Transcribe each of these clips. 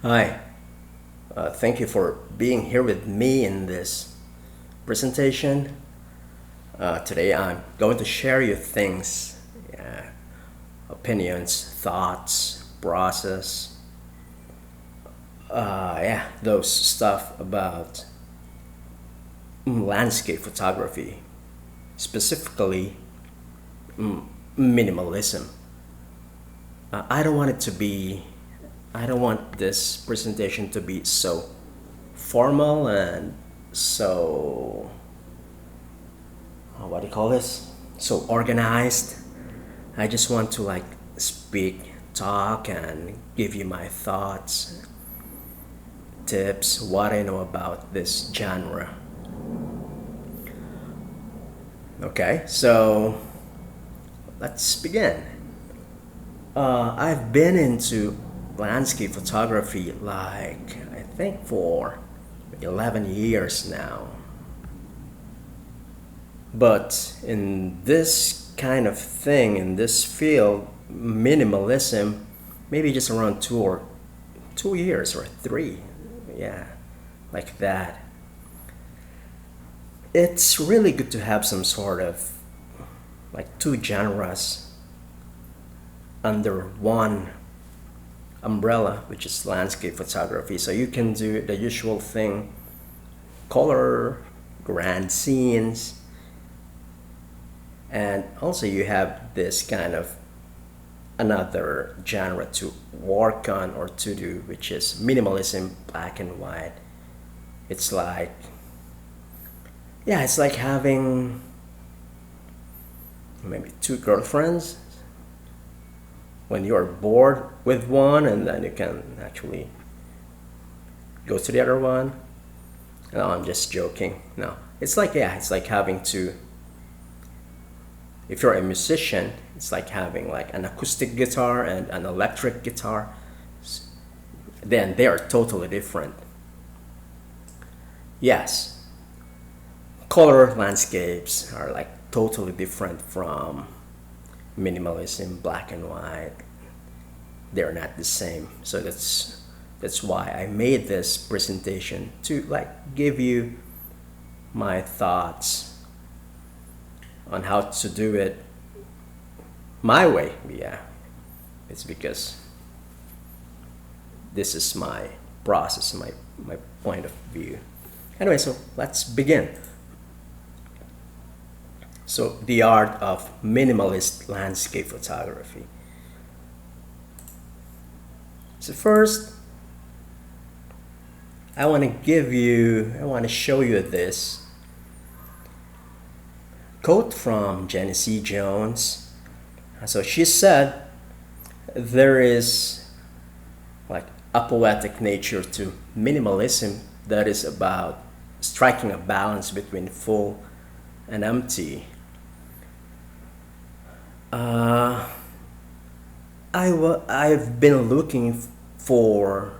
Hi, thank you for being here with me in this presentation. Today I'm going to share you things, opinions, thoughts, process, those stuff about landscape photography, specifically minimalism. I don't want it to be, I don't want this presentation to be so formal and so what do you call this? So organized. I just want to speak, talk, and give you my thoughts, tips, what I know about this genre. Okay, so let's begin. I've been into landscape photography I think for 11 years now. But in this kind of thing, in this field, minimalism, maybe just around 2 years or three, yeah, like that. It's really good to have some sort of two genres under one umbrella, which is landscape photography. So you can do the usual thing, color, grand scenes, and also you have this kind of another genre to work on or to do, which is minimalism, black and white. It's like, yeah, it's like having maybe two girlfriends when you're bored with one, and then you can actually go to the other one. No, I'm just joking. No, it's like, yeah, it's like having to, if you're a musician, it's like having like an acoustic guitar and an electric guitar. Then they are totally different. Yes, color landscapes are like totally different from minimalism, black and white. They're not the same. So that's why I made this presentation to give you my thoughts on how to do it my way. Yeah, it's because this is my process, my point of view. Anyway, so let's begin. So the art of minimalist landscape photography. So first, I want to show you this quote from Jenny C. Jones. So she said, there is like a poetic nature to minimalism that is about striking a balance between full and empty. I've been looking for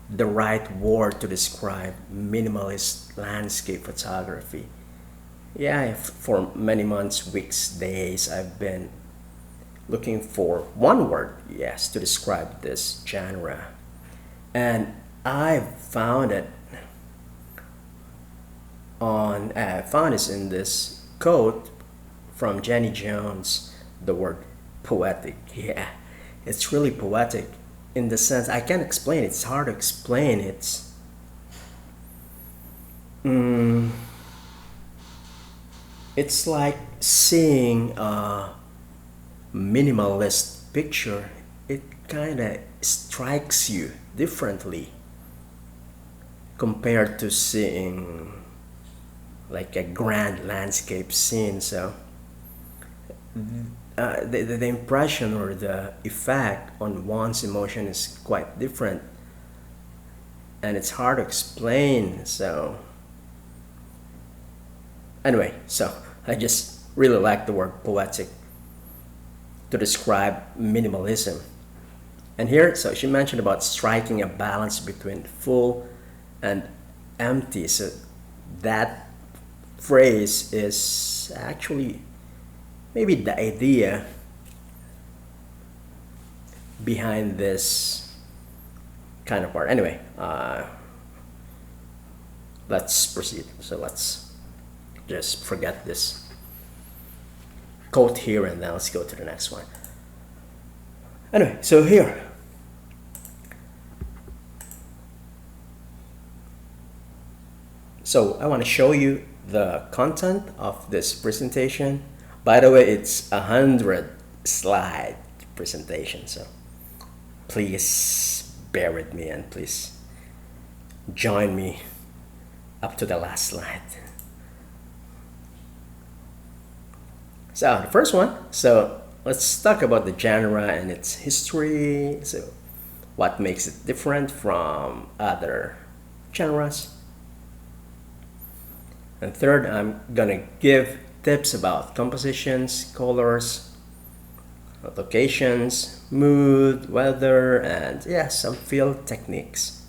the right word to describe minimalist landscape photography. Yeah, for many months, weeks, days, I've been looking for one word, yes, to describe this genre. And I found it I found this in this quote from Jenny Jones, the word poetic. Yeah, it's really poetic in the sense I can't explain it. It's hard to explain. Mm, it's like seeing a minimalist picture. It kind of strikes you differently compared to seeing like a grand landscape scene. So the impression or the effect on one's emotion is quite different, and it's hard to explain. So anyway, so I just really like the word poetic to describe minimalism. And here, so she mentioned about striking a balance between full and empty. So that phrase is actually maybe the idea behind this kind of part. Anyway, let's proceed. So let's just forget this quote here and then let's go to the next one. Anyway, so here, so I want to show you the content of this presentation. By the way, it's 100 slide presentation, so please bear with me and please join me up to the last slide. So the first one, so let's talk about the genre and its history. So what makes it different from other genres. And third, I'm gonna give tips about compositions, colors, locations, mood, weather, and yeah, some field techniques.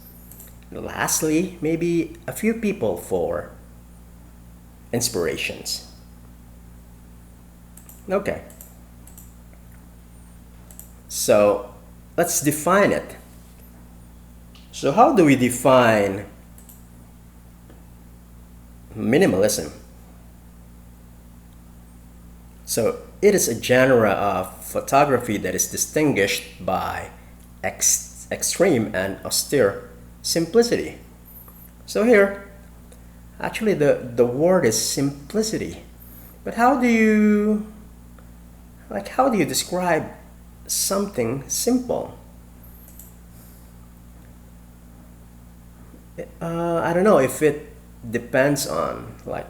And lastly, maybe a few people for inspirations. Okay. So let's define it. So how do we define minimalism? So it is a genre of photography that is distinguished by extreme and austere simplicity. So here, actually the word is simplicity. But how do you describe something simple? I don't know if it depends on like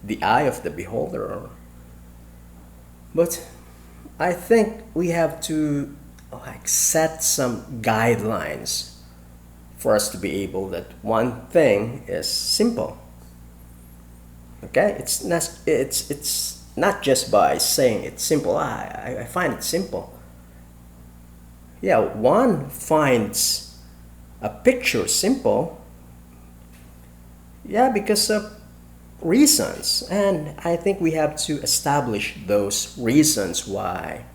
the eye of the beholder, but I think we have to like set some guidelines for us to be able that one thing is simple. Okay, it's not just by saying it's simple. I find it simple. Yeah, one finds a picture simple, yeah, because of reasons, and I think we have to establish those reasons why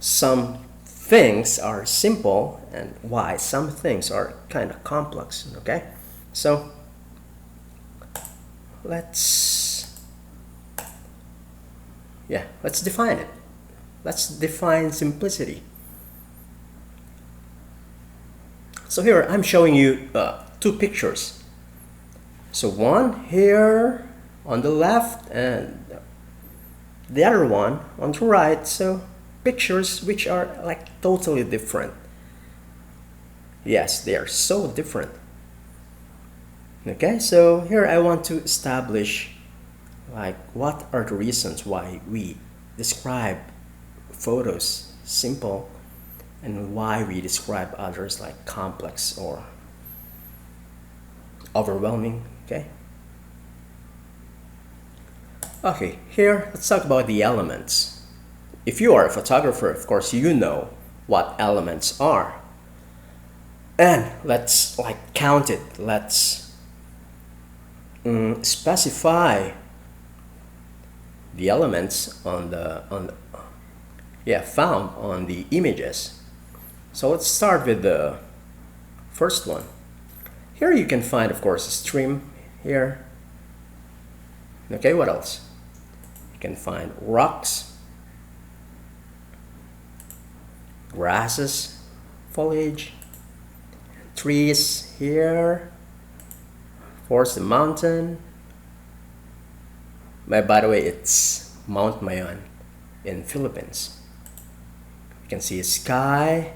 some things are simple and why some things are kind of complex. Okay, so let's define it. Let's define simplicity. So here I'm showing you two pictures. So one here on the left and the other one on the right. So pictures which are like totally different. Yes, they are so different. Okay, so here I want to establish like what are the reasons why we describe photos simple and why we describe others like complex or overwhelming. Okay, here let's talk about the elements. If you are a photographer, of course you know what elements are, and let's like count it. Let's specify the elements on the found on the images. So let's start with the first one. Here you can find, of course, a stream here. Okay, what else? You can find rocks, grasses, foliage, trees here, of course the mountain. By the way, it's Mount Mayon in Philippines. You can see a sky,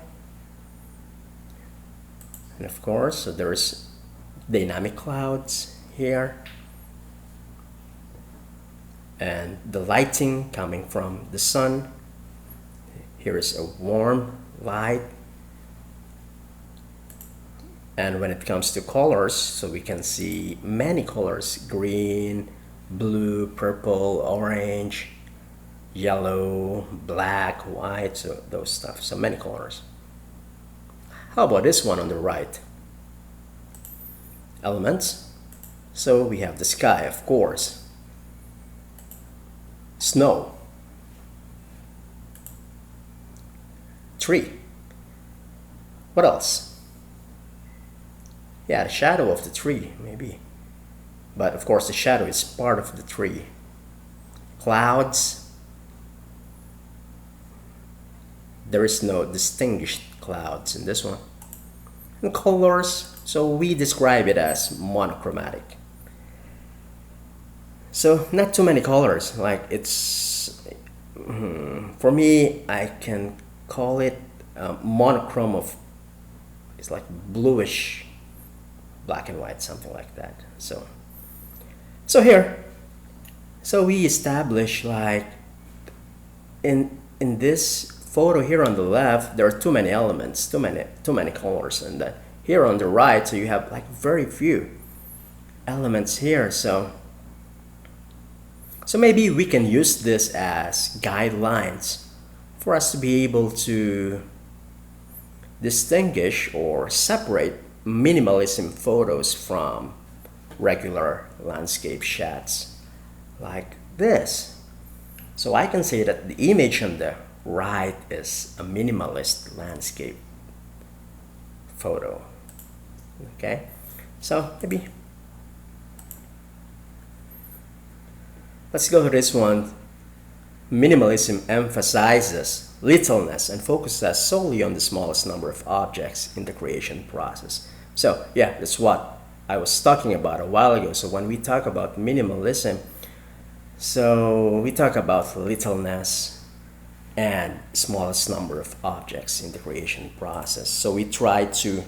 and of course so there's dynamic clouds here, and the lighting coming from the sun. Here is a warm light. And when it comes to colors, so we can see many colors: green, blue, purple, orange, yellow, black, white, so those stuff, so many colors. How about this one on the right? Elements. So we have the sky, of course, snow, tree. What else? Yeah, the shadow of the tree, maybe. But of course, the shadow is part of the tree. Clouds. There is no distinguished clouds in this one. And colors, so we describe it as monochromatic. So not too many colors. Like it's, for me, I can call it monochrome of, it's like bluish, black and white, something like that. So here, so we establish like in this photo here on the left, there are too many elements, too many colors, and then here on the right, so you have like very few elements here. So maybe we can use this as guidelines for us to be able to distinguish or separate minimalism photos from regular landscape shots like this. So I can say that the image on the right is a minimalist landscape photo. Okay, so maybe let's go to this one. Minimalism emphasizes littleness and focuses solely on the smallest number of objects in the creation process. So yeah, that's what I was talking about a while ago. So when we talk about minimalism, so we talk about littleness and smallest number of objects in the creation process. So we try to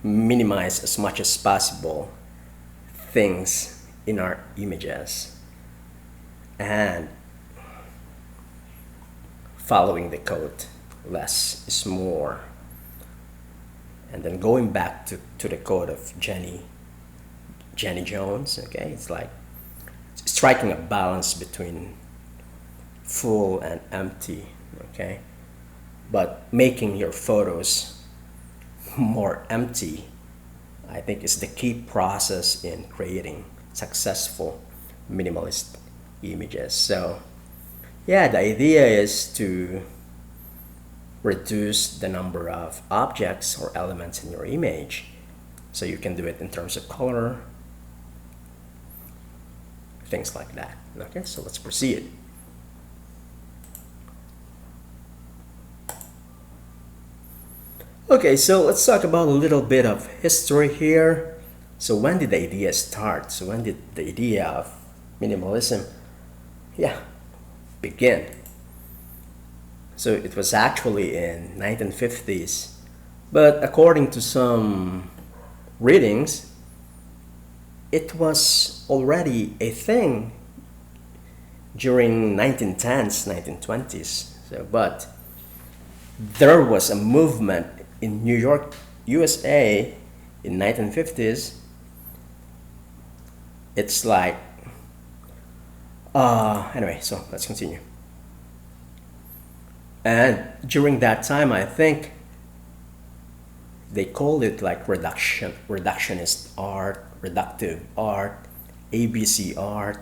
minimize as much as possible things in our images and following the code, less is more. And then going back to the code of Jenny Jones, okay, it's like striking a balance between full and empty, okay, but making your photos more empty, I think, is the key process in creating successful minimalist images. So yeah, the idea is to reduce the number of objects or elements in your image. So you can do it in terms of color, things like that. Okay, so let's proceed. Okay, so let's talk about a little bit of history here. So when did the idea start? So when did the idea of minimalism, begin? So it was actually in 1950s, but according to some readings, it was already a thing during 1910s, 1920s. So, but there was a movement in New York, USA in 1950s. It's like, anyway, so let's continue. And during that time, I think they called it like reductionist art, reductive art, ABC art.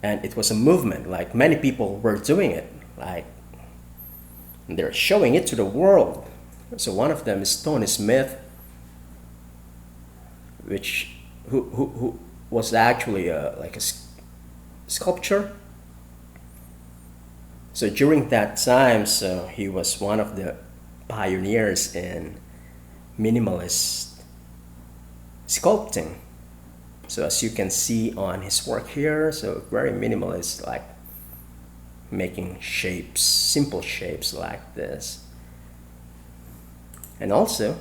And it was a movement, like many people were doing it, like they're showing it to the world. So one of them is Tony Smith, who was actually like a sculptor. So during that time, so he was one of the pioneers in minimalist sculpting. So as you can see on his work here, so very minimalist, like making shapes, simple shapes like this. And also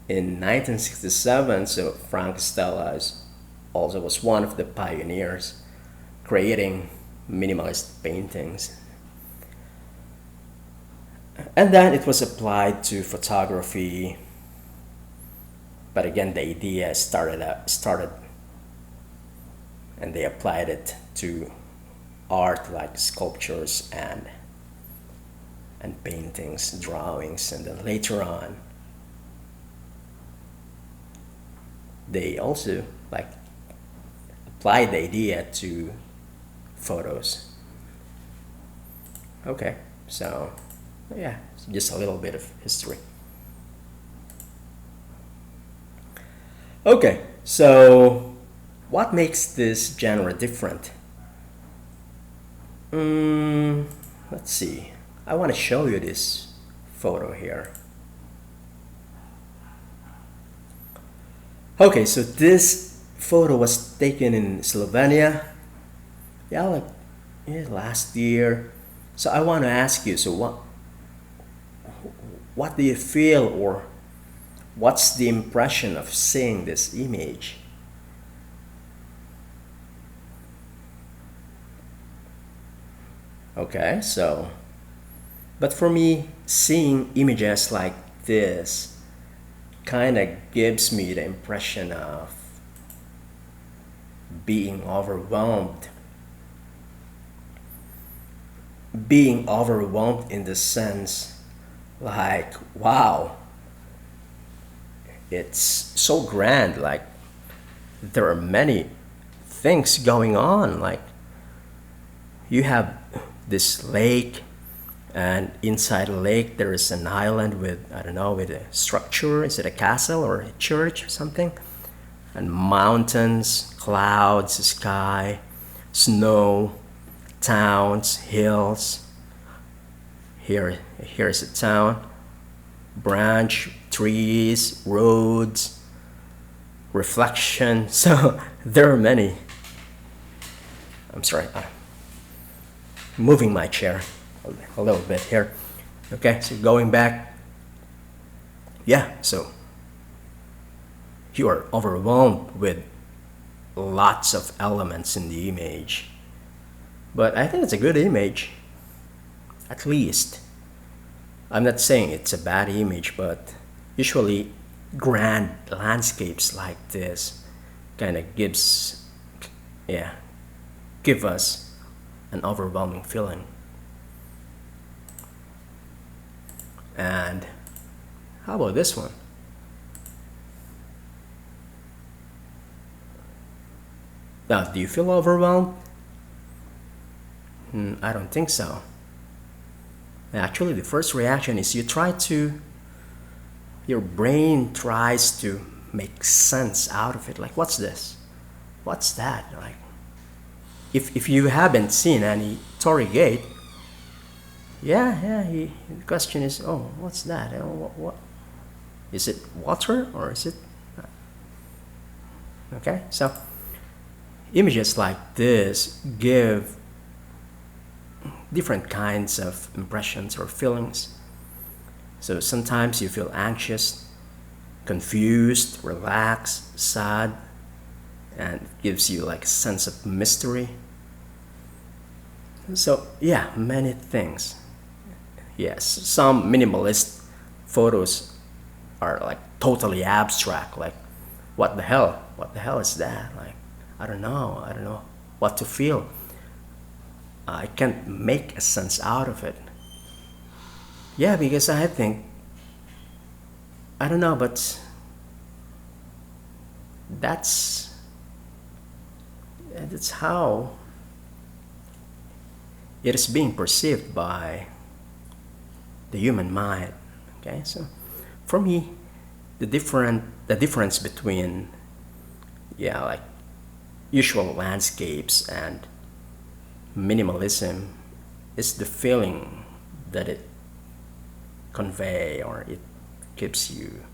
in 1967, so Frank Stella also was one of the pioneers creating minimalist paintings. And then it was applied to photography, but again the idea started and they applied it to art like sculptures and paintings, drawings, and then later on they also like applied the idea to photos. Okay, So yeah, just a little bit of history. Okay, so what makes this genre different? Mm, let's see. I want to show you this photo here. Okay, so this photo was taken in Slovenia. Yeah, like last year. So I want to ask you, so what do you feel, or what's the impression of seeing this image? Okay, so but for me, seeing images like this kind of gives me the impression of being overwhelmed. Being overwhelmed in the sense like, wow, it's so grand. Like, there are many things going on. Like, you have this lake, and inside the lake there is an island with, I don't know, with a structure. Is it a castle or a church or something? And mountains, clouds, sky, snow, towns, hills. Here's a town, branch, trees, roads, reflection. So there are many. I'm sorry, I'm moving my chair a little bit here. Okay, so going back. Yeah, so you are overwhelmed with lots of elements in the image. But I think it's a good image, at least. I'm not saying it's a bad image, but usually grand landscapes like this kind of give us an overwhelming feeling. And how about this one? Now, do you feel overwhelmed? I don't think so. Actually, the first reaction is your brain tries to make sense out of it. Like, what's this? What's that? Like, if you haven't seen any Torii Gate, the question is, oh, what's that? What? Is it water or is it? Okay, so images like this give different kinds of impressions or feelings. So sometimes you feel anxious, confused, relaxed, sad, and it gives you like a sense of mystery. So yeah, many things. Yes, some minimalist photos are like totally abstract, like what the hell? What the hell is that? Like, I don't know what to feel. I can't make a sense out of it. Yeah, because I think, I don't know, but that's how it is being perceived by the human mind. Okay, so for me, the difference between like usual landscapes and minimalism is the feeling that it convey, or it gives you.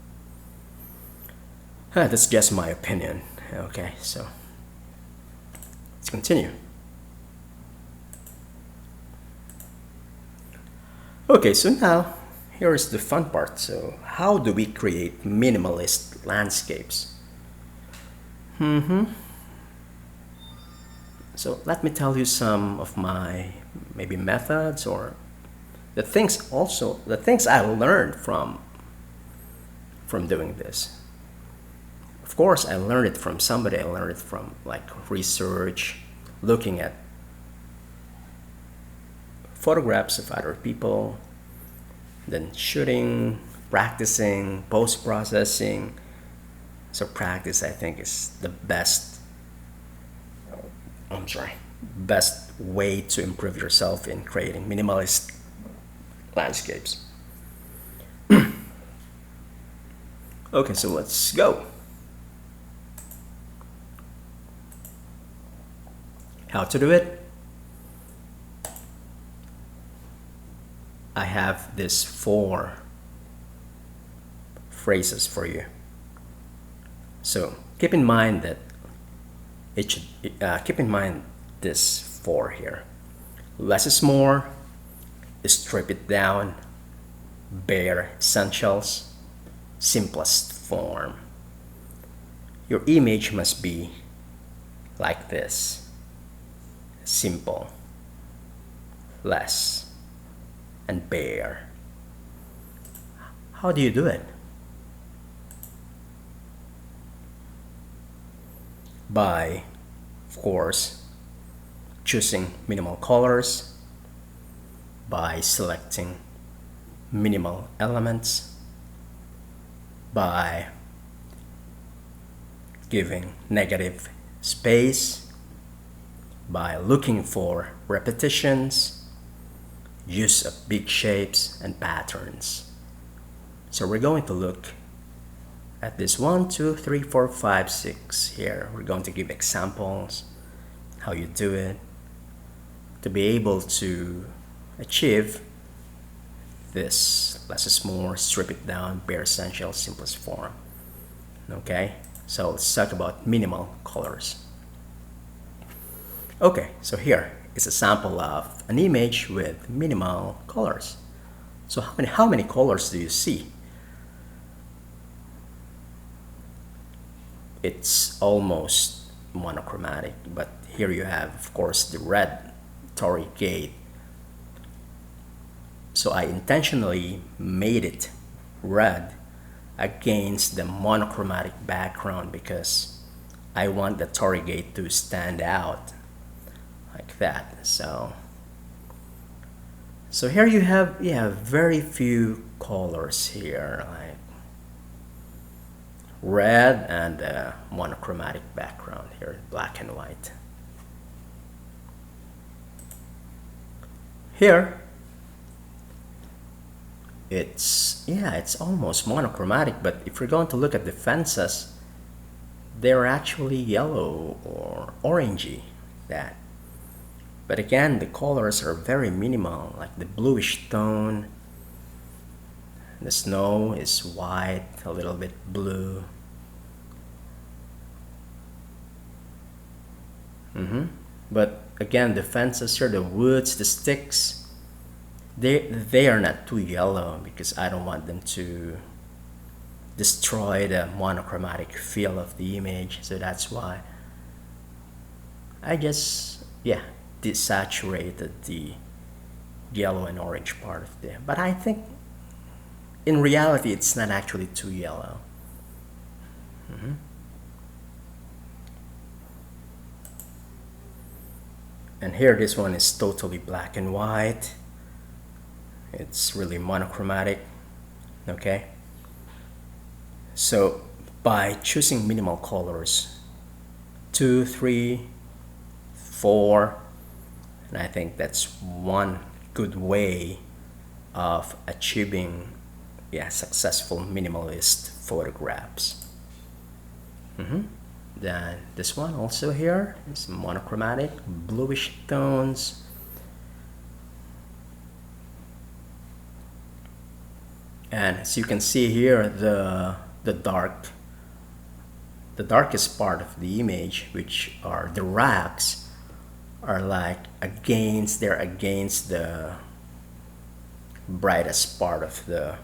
That's just my opinion. Okay, so let's continue. Okay, so now here's the fun part. So how do we create minimalist landscapes? So let me tell you some of my maybe methods, or the things I learned from doing this. Of course, I learned it from somebody. I learned it from like research, looking at photographs of other people, then shooting, practicing, post-processing. So practice, I think, is the best way to improve yourself in creating minimalist landscapes. Okay, so let's go. How to do it? I have these 4 phrases for you. So keep in mind that keep in mind this 4 here. Less is more, strip it down, bare essentials, simplest form. Your image must be like this: simple, less, and bare. How do you do it? By, of course, choosing minimal colors, by selecting minimal elements, by giving negative space, by looking for repetitions, use of big shapes and patterns. So we're going to look at this 1, 2, 3, 4, 5, 6 here. We're going to give examples, how you do it, to be able to achieve this less is more, strip it down, bare essentials, simplest form. Okay, so let's talk about minimal colors. Okay, so here is a sample of an image with minimal colors. So how many colors do you see? It's almost monochromatic, but here you have, of course, the red Torii Gate. So I intentionally made it red against the monochromatic background because I want the Torii Gate to stand out like that. So here you have very few colors here, like red and a monochromatic background here, black and white. Here it's almost monochromatic, but if you're going to look at the fences, they're actually yellow or orangey, that. But again, the colors are very minimal, like the bluish tone. The snow is white, a little bit blue. But again, the fences here, the woods, the sticks, they are not too yellow because I don't want them to destroy the monochromatic feel of the image. So that's why I just desaturated the yellow and orange part of there. But I think in reality it's not actually too yellow. And here this one is totally black and white. It's really monochromatic. Okay, so by choosing minimal colors 2, 3, 4, and I think that's one good way of achieving successful minimalist photographs. Then this one also here is monochromatic, bluish tones. And as you can see here, the darkest part of the image, which are the rocks, are like against the brightest part of the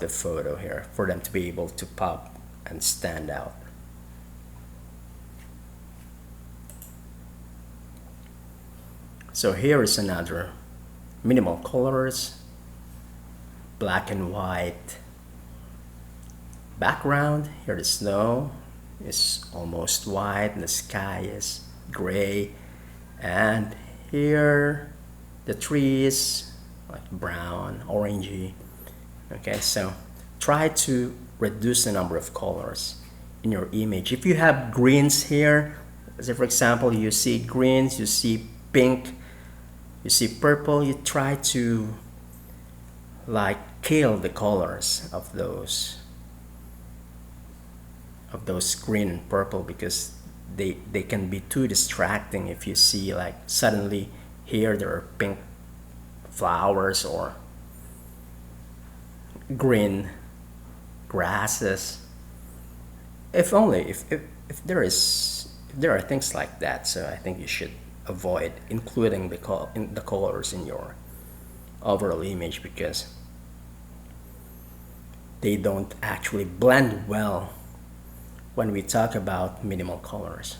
photo here, for them to be able to pop and stand out. So here is another minimal colors, black and white background. Here the snow is almost white and the sky is gray, and here the trees like brown, orangey. Okay, so try to reduce the number of colors in your image. If you have greens here, say for example you see greens, you see pink, You see purple, you try to like kill the colors of those green and purple, because they can be too distracting. If you see like suddenly here there are pink flowers or green grasses. If there are things like that, so I think you should avoid including the colors in your overall image, because they don't actually blend well when we talk about minimal colors.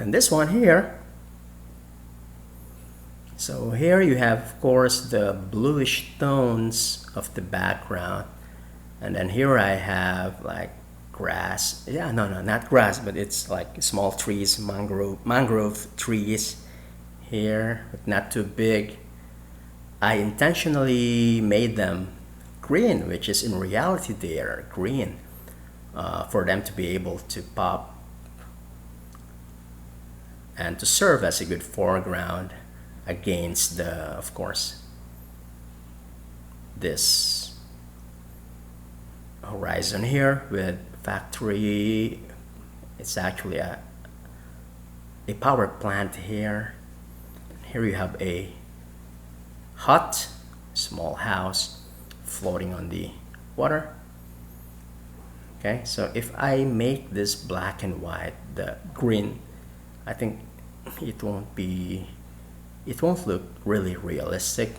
And this one here, so here you have, of course, the bluish tones of the background, and then here I have like grass. Yeah, no, not grass, but it's like small trees, mangrove trees here, but not too big. I intentionally made them green, which is in reality they are green, for them to be able to pop and to serve as a good foreground against the, of course, this horizon here with factory. It's actually a power plant here. Here you have a hut, small house floating on the water. Okay, so if I make this black and white, the green, I think it won't look really realistic.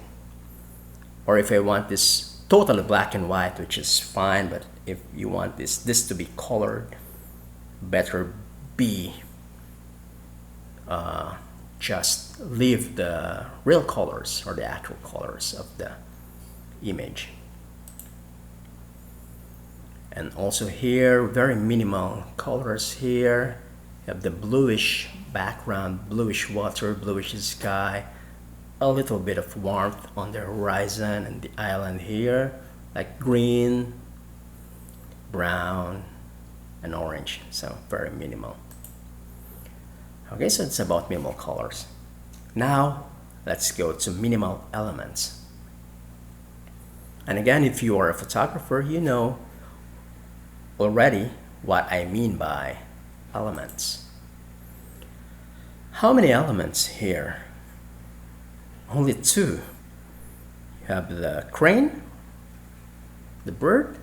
Or if I want this totally black and white, which is fine, but if you want this to be colored, better be just leave the real colors or the actual colors of the image. And also here, very minimal colors here. You have the bluish background, bluish water, bluish sky, a little bit of warmth on the horizon and the island here, like green, brown, and orange. So very minimal. Okay, so it's about minimal colors. Now let's go to minimal elements. And again, if you are a photographer, you know already what I mean by elements. How many elements here? Only two. You have the crane, the bird,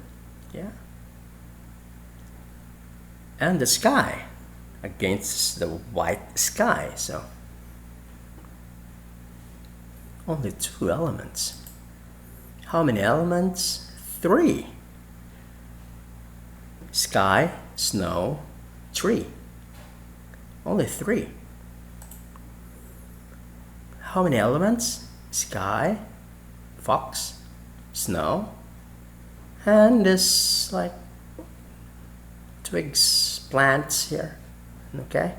yeah, and the sky against the white sky. So only two elements. How many elements? Three. Sky, snow, tree. Only three. How many elements? Sky, fox, snow, and this like twigs, plants here. Okay,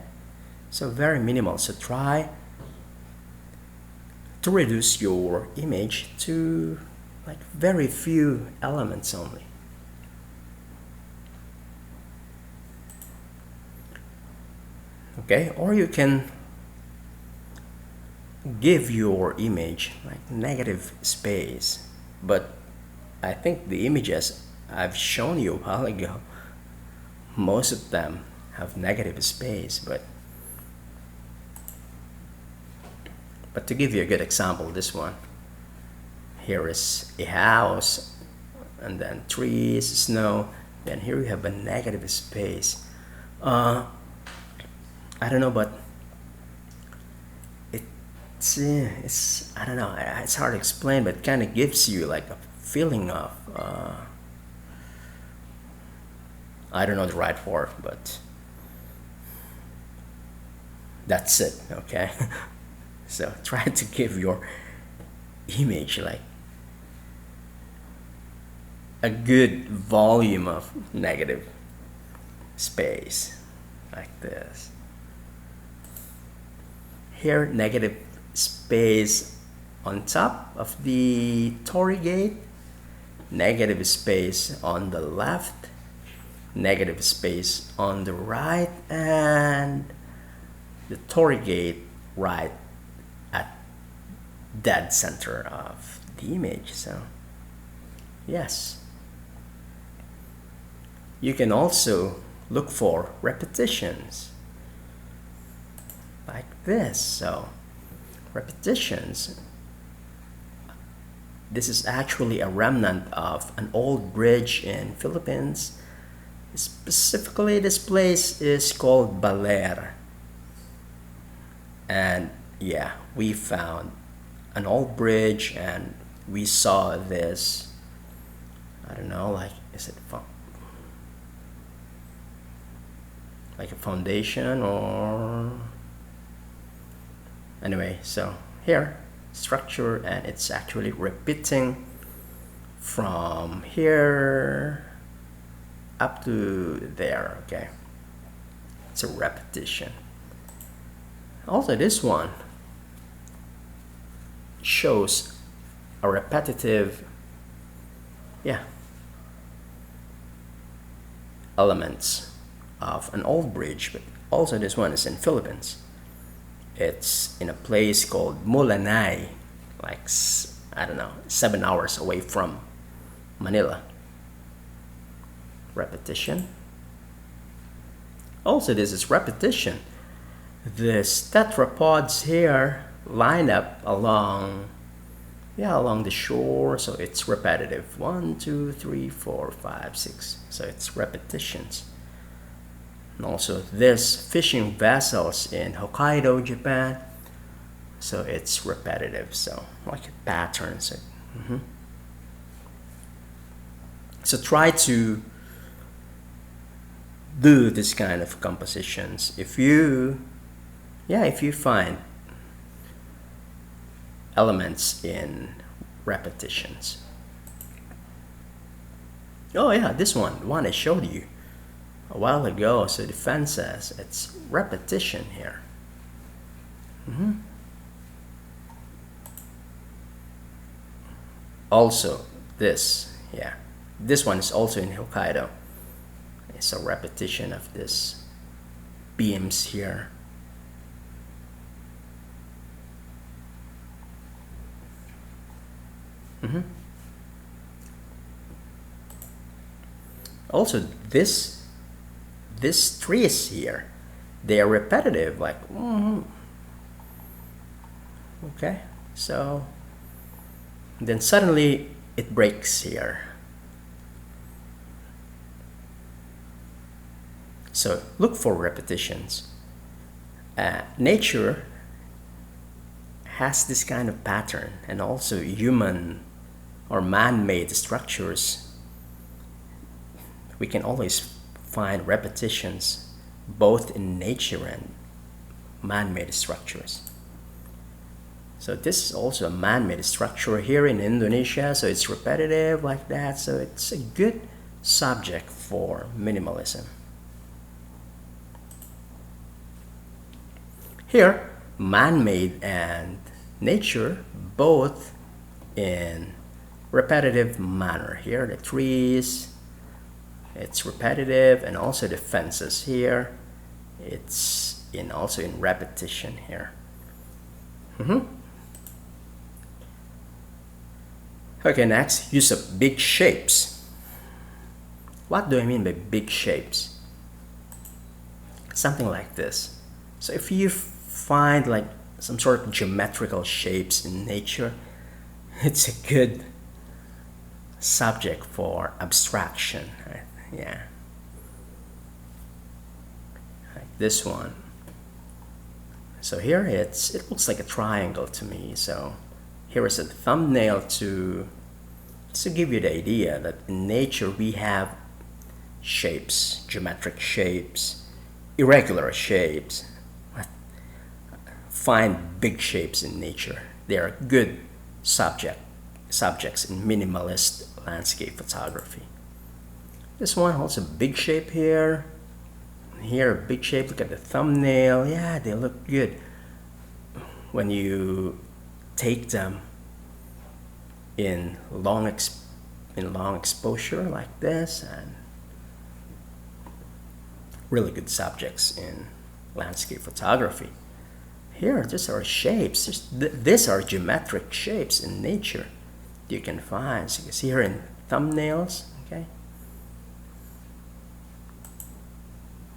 so very minimal. So try to reduce your image to like very few elements only. Okay, or you can give your image like negative space, but I think the images I've shown you a while ago, most of them have negative space, but to give you a good example, this one here is a house, and then trees, snow, then here you have a negative space. I don't know, but it's I don't know, it's hard to explain, but it kind of gives you like a feeling of I don't know the right word, but that's it. Okay. So try to give your image like a good volume of negative space, like this. Here, negative space on top of the Torii gate, negative space on the left, negative space on the right and the Torigate right at dead center of the image. So yes, you can also look for repetitions like this. So repetitions, this is actually a remnant of an old bridge in Philippines. Specifically, this place is called Baler. And yeah, we found an old bridge and we saw this, I don't know, like, is it like a foundation or anyway? So here, structure, and it's actually repeating from here up to there. Okay, it's a repetition. Also, this one shows a repetitive, yeah, elements of an old bridge. But also this one is in Philippines. It's in a place called Mulanay, like, I don't know, 7 hours away from Manila. Repetition. Also, this is repetition. These tetrapods here line up along the shore, so it's repetitive. 1, 2, 3, 4, 5, 6. So it's repetitions. And also this fishing vessels in Hokkaido, Japan. So it's repetitive. So like patterns. So try to do this kind of compositions. If you find elements in repetitions. Oh yeah, this one I showed you a while ago. So the fences, it's repetition here. Also this one is also in Hokkaido. It's a repetition of this beams here. Also these trees here, they are repetitive, like okay, so then suddenly it breaks here. So look for repetitions. Nature has this kind of pattern, and also human or man-made structures, we can always find repetitions both in nature and man-made structures. So this is also a man-made structure here in Indonesia, so it's repetitive like that. So it's a good subject for minimalism. Here, man-made and nature both in repetitive manner. Here the trees, it's repetitive, and also the fences here, it's also in repetition here. Okay, next, use of big shapes. What do I mean by big shapes? Something like this. So if you find like some sort of geometrical shapes in nature, it's a good subject for abstraction, right? Yeah, like this one. So here it looks like a triangle to me. So here is a thumbnail to give you the idea that in nature we have shapes, geometric shapes, irregular shapes. Find big shapes in nature. They are good subjects in minimalist landscape photography. This one also big shape here. Here a big shape. Look at the thumbnail. Yeah, they look good when you take them in long exposure like this, and really good subjects in landscape photography. Here, these are shapes. These are geometric shapes in nature you can find. So you can see here in thumbnails, okay?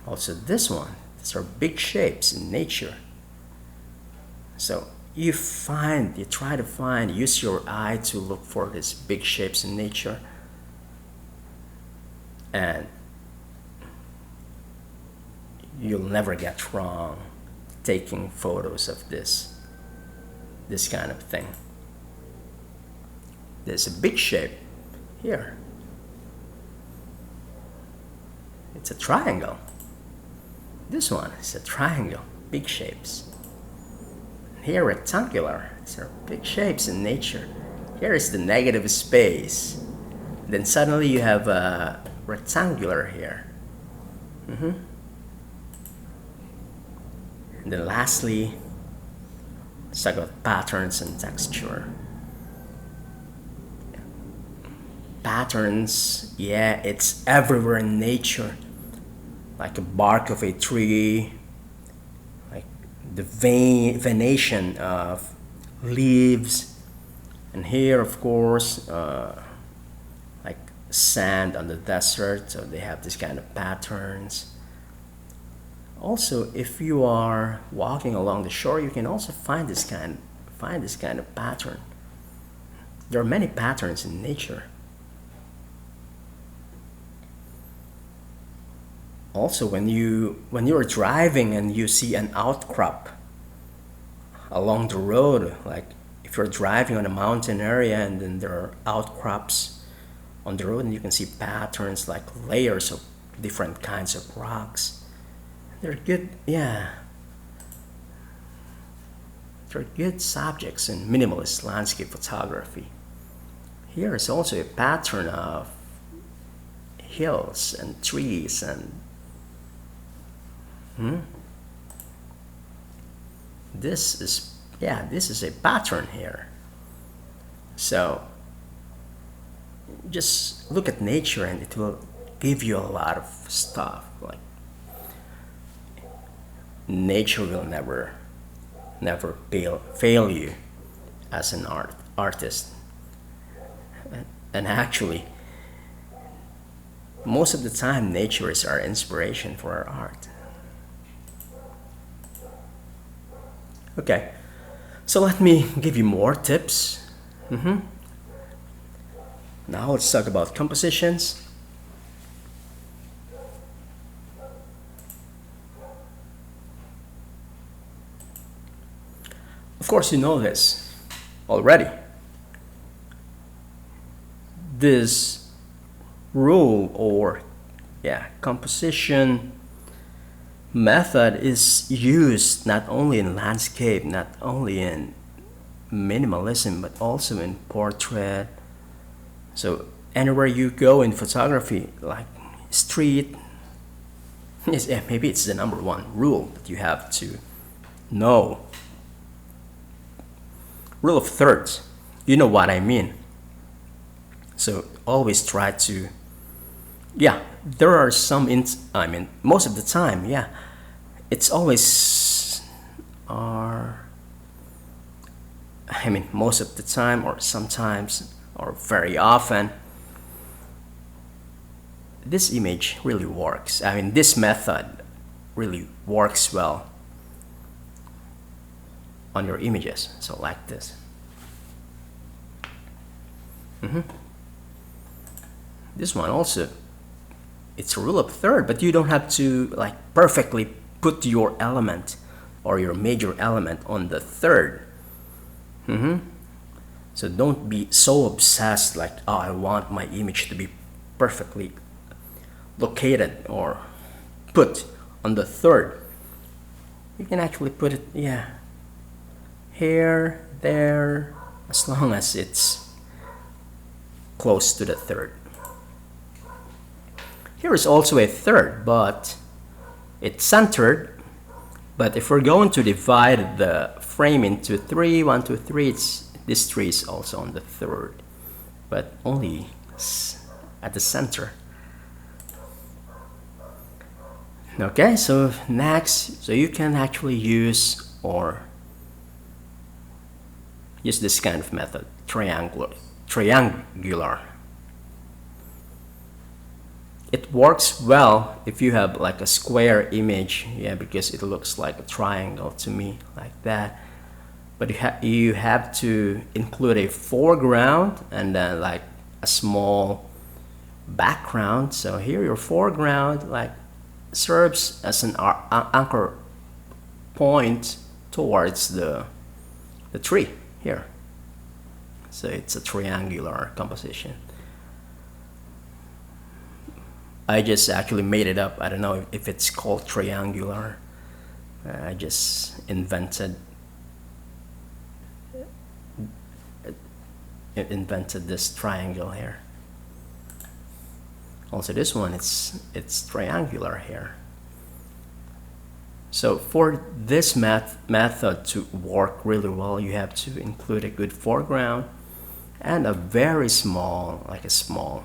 Also this one, these are big shapes in nature. So you try to find, use your eye to look for these big shapes in nature. And you'll never get wrong taking photos of this kind of thing. There's a big shape here. It's a triangle. This one is a triangle, big shapes. Here, rectangular. These are big shapes in nature. Here is the negative space. Then suddenly you have a rectangular here. And then lastly, let's talk about patterns and texture. Patterns, yeah, it's everywhere in nature. Like a bark of a tree, like the venation of leaves. And here, of course, like sand on the desert, so they have this kind of patterns. Also, if you are walking along the shore, you can also find this kind of pattern. There are many patterns in nature. Also, when you are driving and you see an outcrop along the road, like if you're driving on a mountain area and then there are outcrops on the road, and you can see patterns like layers of different kinds of rocks. They're good, yeah. They're good subjects in minimalist landscape photography. Here is also a pattern of hills and trees and this is a pattern here. So just look at nature and it will give you a lot of stuff. Like nature will never fail you as an artist. And actually, most of the time nature is our inspiration for our art. Okay, so let me give you more tips. Now let's talk about compositions. Of course, you know this already. This rule or composition method is used not only in landscape, not only in minimalism, but also in portrait. So anywhere you go in photography, like street, maybe it's the number one rule that you have to know. Rule of thirds, you know what I mean. So always try to, there are some, most of the time, it's always, most of the time or sometimes or very often, this image really works. This method really works well on your images. So like this. This one also, it's a rule of third, but you don't have to like perfectly put your element or your major element on the third. So don't be so obsessed like, oh, I want my image to be perfectly located or put on the third. You can actually put it, here, there, as long as it's close to the third. Here is also a third, but it's centered. But if we're going to divide the frame into 3, 1, 2, 3, this 3 is also on the third, but only at the center. Okay, so next, so you can actually use this kind of method, triangular. It works well if you have like a square image, yeah, because it looks like a triangle to me, like that. But you have to include a foreground and then like a small background. So here your foreground like serves as an anchor point towards the tree here. So it's a triangular composition. I just actually made it up. I don't know if it's called triangular. I just invented this triangle here. Also this one, it's triangular here. So for this method to work really well, you have to include a good foreground and a very small, like a small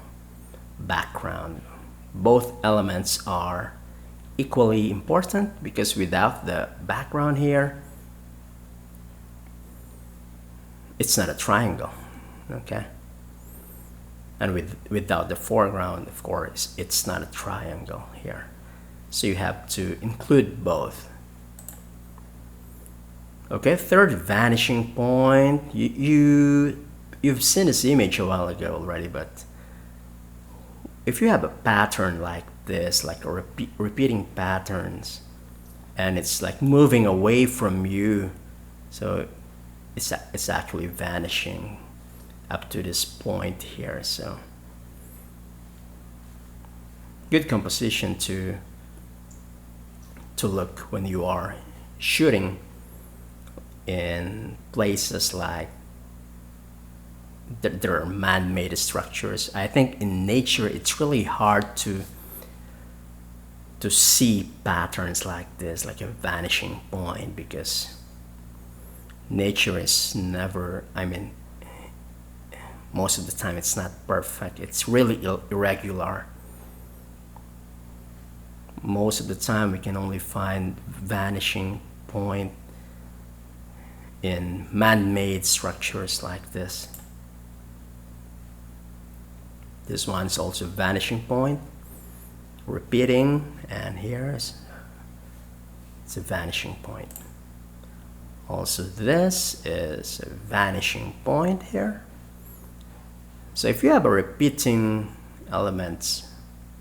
background. Both elements are equally important because without the background here, it's not a triangle, okay? And without the foreground, of course, it's not a triangle here. So you have to include both. Okay, third, vanishing point. You've seen this image a while ago already, but if you have a pattern like this, like a repeating patterns, and it's like moving away from you, so it's actually vanishing up to this point here. So good composition to look when you are shooting in places like there are man-made structures. I think in nature it's really hard to see patterns like this, like a vanishing point, because nature is never, I mean, most of the time it's not perfect. It's really irregular. Most of the time we can only find vanishing point in man-made structures like this. This one is also vanishing point, repeating, and it's a vanishing point. Also this is a vanishing point here. So if you have a repeating element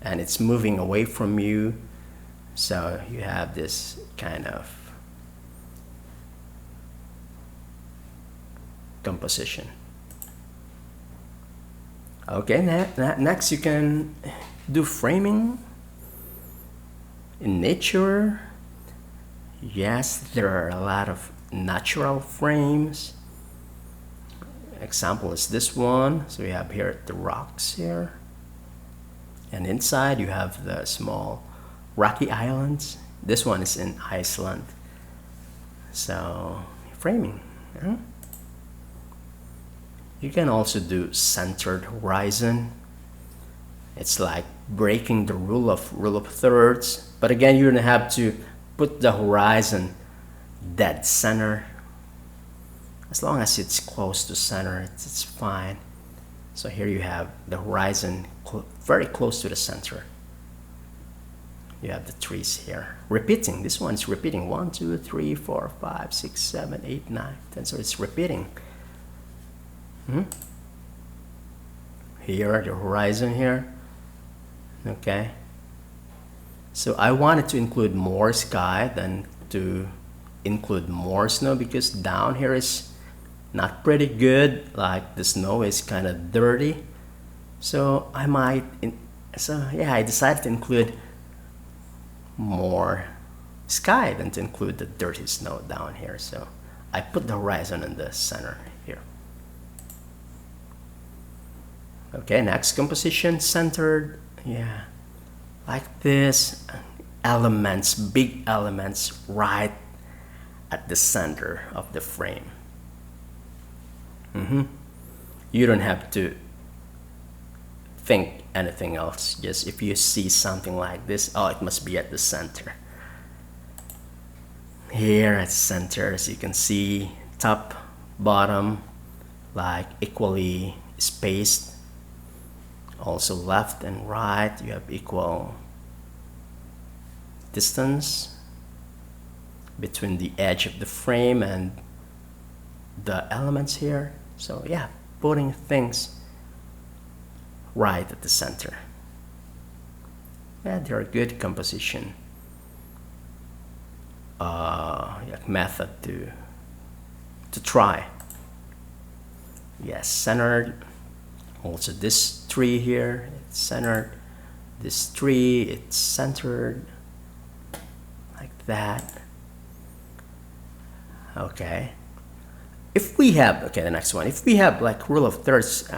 and it's moving away from you, so you have this kind of composition. Okay, next you can do framing in nature. Yes, there are a lot of natural frames. Example is this one. So we have here the rocks here, and inside you have the small rocky islands. This one is in Iceland. So framing. Yeah. You can also do centered horizon. It's like breaking the rule of thirds, but again you don't have to put the horizon dead center. As long as it's close to center, it's fine. So here you have the horizon very close to the center. You have the trees here repeating. This one's repeating 1 2 3 4 5 6 7 8 9 10. So it's repeating. Here the horizon here. Okay, so I wanted to include more sky than to include more snow, because down here is not pretty good, like the snow is kind of dirty. So I decided to include more sky than to include the dirty snow down here. So I put the horizon in the center here. Okay, next, composition, centered. Yeah, like this, elements, big elements right at the center of the frame. You don't have to think anything else. Just if you see something like this, oh, it must be at the center. Here at the center, as you can see, top, bottom, like equally spaced. Also left and right, you have equal distance between the edge of the frame and the elements here. So yeah, putting things right at the center. Yeah, they're a good composition method to try. Yes, centered. Also this tree here, it's centered. This tree, it's centered like that. Okay. If we have, okay, the next one. If we have like rule of thirds,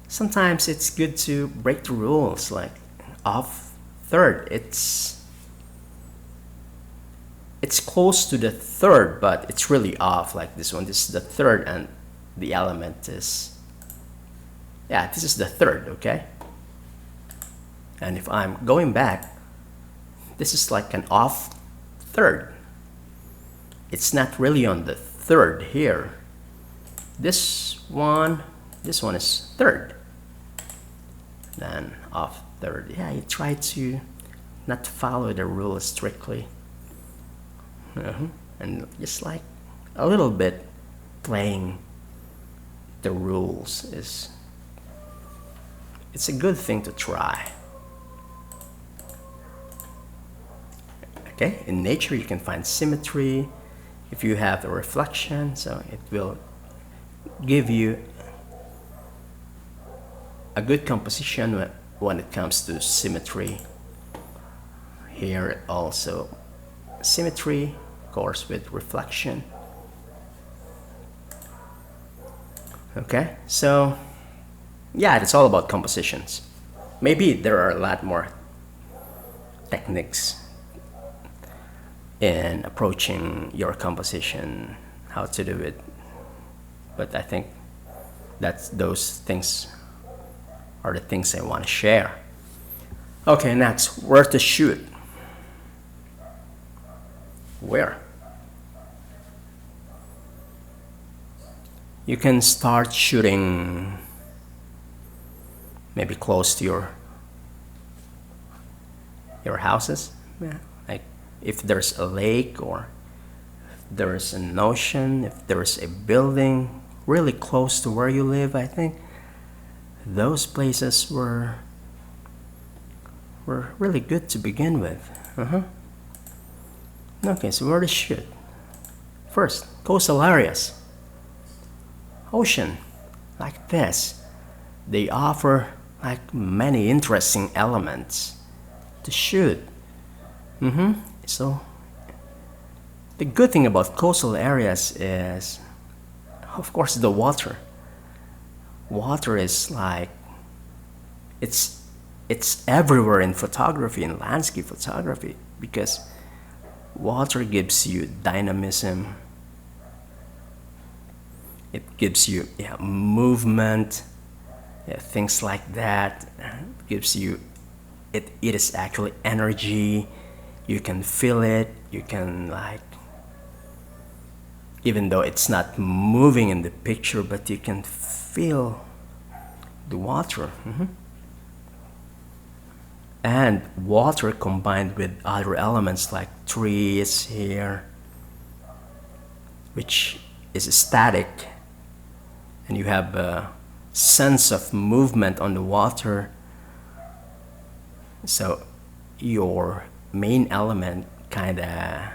sometimes it's good to break the rules, like off third. It's close to the third, but it's really off, like this one. This is the third, and the element is, yeah, this is the third, okay? And if I'm going back, this is like an off third. It's not really on the third here. This one is third. Then off third. Yeah, you try to not follow the rule strictly. And just like a little bit playing the rules it's a good thing to try. Okay, in nature you can find symmetry if you have the reflection, so it will give you a good composition when it comes to symmetry. Here also symmetry, of course, with reflection. Okay, so yeah, it's all about compositions. Maybe there are a lot more techniques in approaching your composition, how to do it, but I think those things are the things I want to share. Okay, next, where to shoot. Where? You can start shooting maybe close to your houses. Yeah. Like if there's a lake, or if there's an ocean, if there's a building really close to where you live, I think those places were really good to begin with. Okay, so where to shoot? First, coastal areas. Ocean, like this. They offer like many interesting elements to shoot. So the good thing about coastal areas is, of course, the water. Water is like, it's everywhere in photography, in landscape photography, because water gives you dynamism. It gives you movement, things like that. It gives you, it is actually energy. You can feel it. You can like, even though it's not moving in the picture, but you can feel the water. And water combined with other elements like trees here, which is static, and you have a sense of movement on the water. So your main element kind of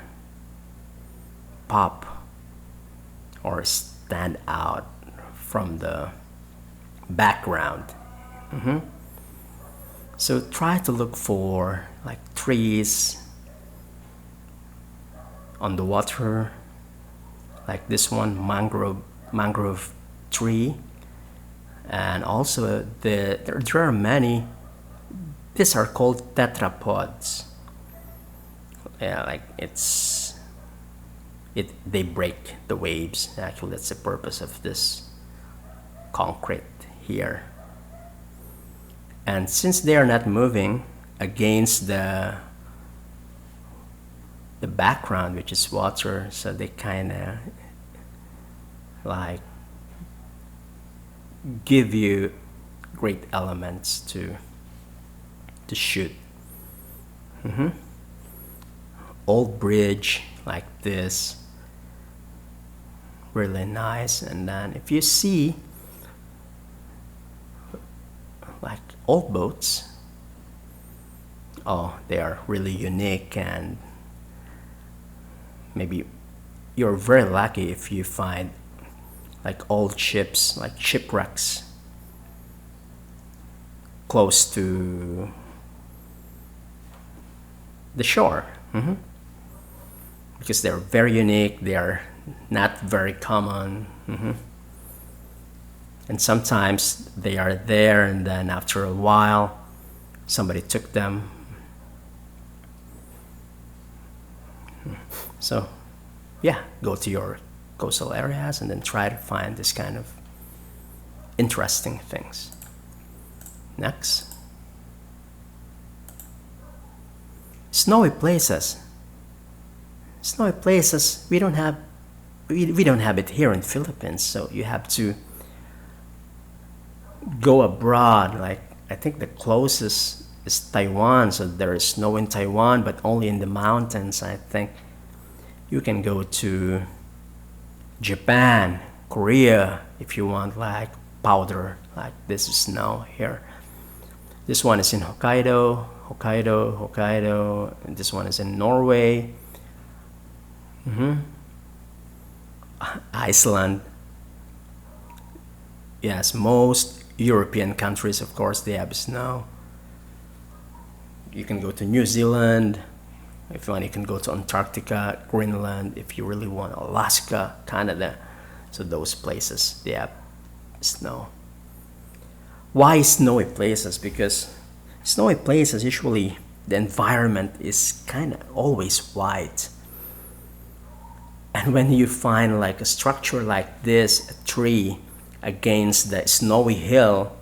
pop or stand out from the background. So try to look for like trees on the water, like this one, mangrove tree. And also there are many, these are called tetrapods. Yeah, like they break the waves. Actually, that's the purpose of this concrete here. And since they are not moving against the background, which is water, so they kind of like give you great elements to shoot. Old bridge like this, really nice. And then if you see like old boats, oh, they are really unique, and maybe you're very lucky if you find like old ships, like shipwrecks close to the shore. Because they're very unique, they are not very common. And sometimes they are there, and then after a while somebody took them. So yeah, go to your coastal areas and then try to find this kind of interesting things. Next, snowy places. Snowy places, we don't have it here in Philippines, so you have to go abroad. Like, I think the closest is Taiwan, so there is snow in Taiwan, but only in the mountains. I think you can go to Japan, Korea, if you want like powder, like this is snow here. This one is in Hokkaido, and this one is in Norway. Iceland. Yes, most European countries, of course, they have snow. You can go to New Zealand. If you want, you can go to Antarctica, Greenland, if you really want, Alaska, Canada. So those places, they have snow. Why snowy places? Because snowy places, usually the environment is kind of always white. And when you find like a structure like this, a tree against the snowy hill,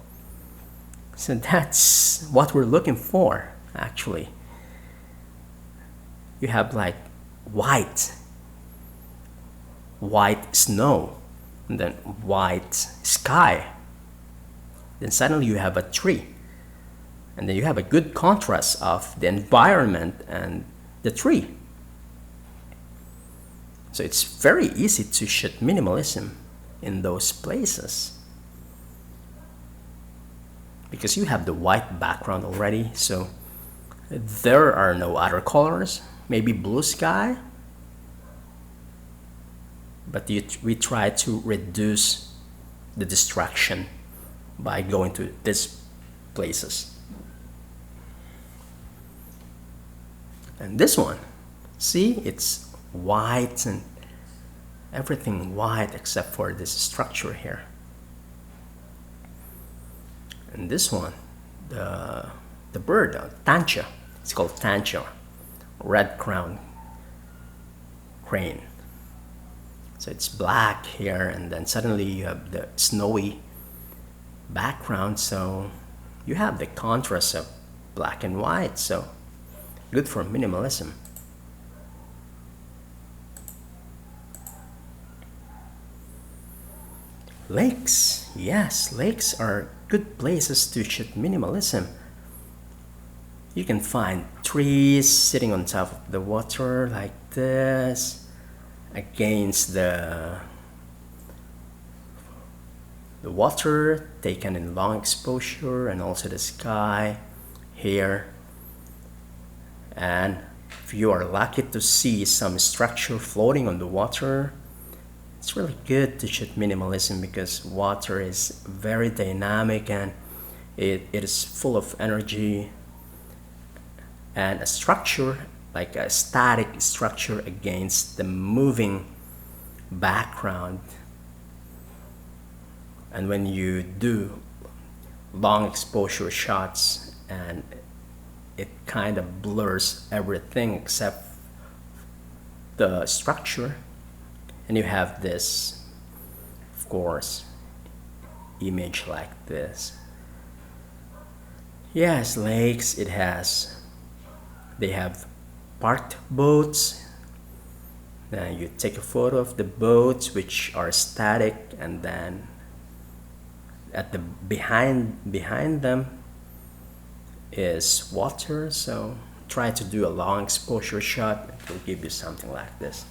so that's what we're looking for, actually. You have like white snow, and then white sky. Then suddenly you have a tree. And then you have a good contrast of the environment and the tree. So it's very easy to shoot minimalism in those places, because you have the white background already, so there are no other colors. Maybe blue sky, but we try to reduce the distraction by going to these places. And this one, see, it's white and everything white except for this structure here. And this one, the bird, tancha, it's called tancha, red crown crane. So it's black here, and then suddenly you have the snowy background, so you have the contrast of black and white, so good for minimalism. Lakes, yes, lakes are good places to shoot minimalism. You can find trees sitting on top of the water like this, against the water taken in long exposure, and also the sky here. And if you are lucky to see some structure floating on the water, it's really good to shoot minimalism, because water is very dynamic and it is full of energy. And a structure, like a static structure against the moving background, and when you do long exposure shots, and it kind of blurs everything except the structure, and you have this, of course, image like this. Yes, lakes. They have parked boats. Then you take a photo of the boats which are static, and then at the behind them is water. So try to do a long exposure shot. It will give you something like this.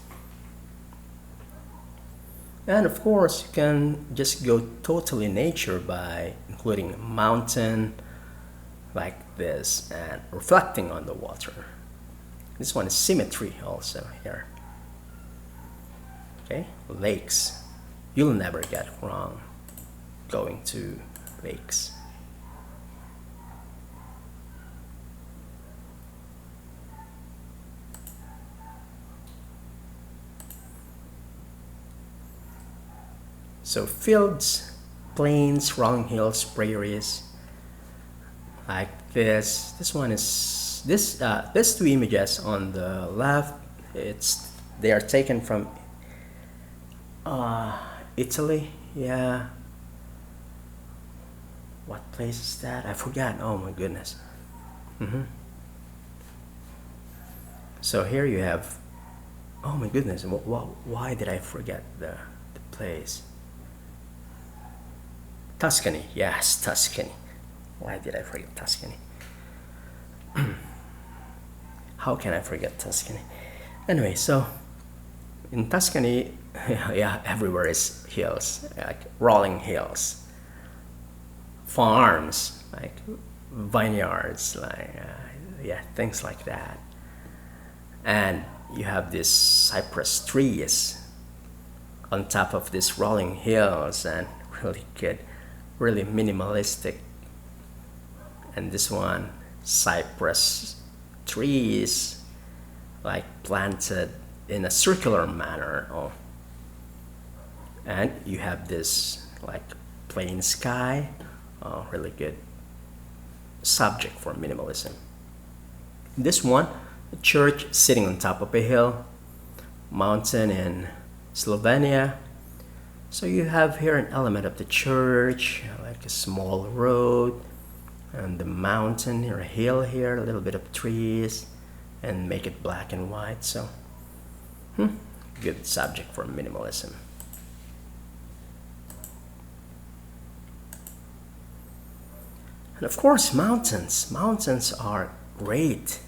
And of course, you can just go totally nature by including a mountain like this and reflecting on the water. This one is symmetry also here. Okay, lakes. You'll never get wrong going to lakes. So fields, plains, rolling hills, prairies, like this. This one is these two images on the left. They are taken from Italy. Yeah. What place is that? I forgot. Oh my goodness. So here you have. Oh my goodness. Why did I forget the place? Tuscany. Yes, Tuscany. Why did I forget Tuscany? How can I forget Tuscany? Anyway, so in Tuscany, yeah, everywhere is hills, like rolling hills, farms, like vineyards, like yeah, things like that. And you have these cypress trees on top of these rolling hills, and really good, really minimalistic. And this one, cypress trees, like planted in a circular manner. Oh. And you have this like plain sky. Oh, really good subject for minimalism. This one, a church sitting on top of a hill, mountain in Slovenia. So you have here an element of the church, like a small road, and the mountain or a hill here, a little bit of trees, and make it black and white. So good subject for minimalism. And of course, mountains are great,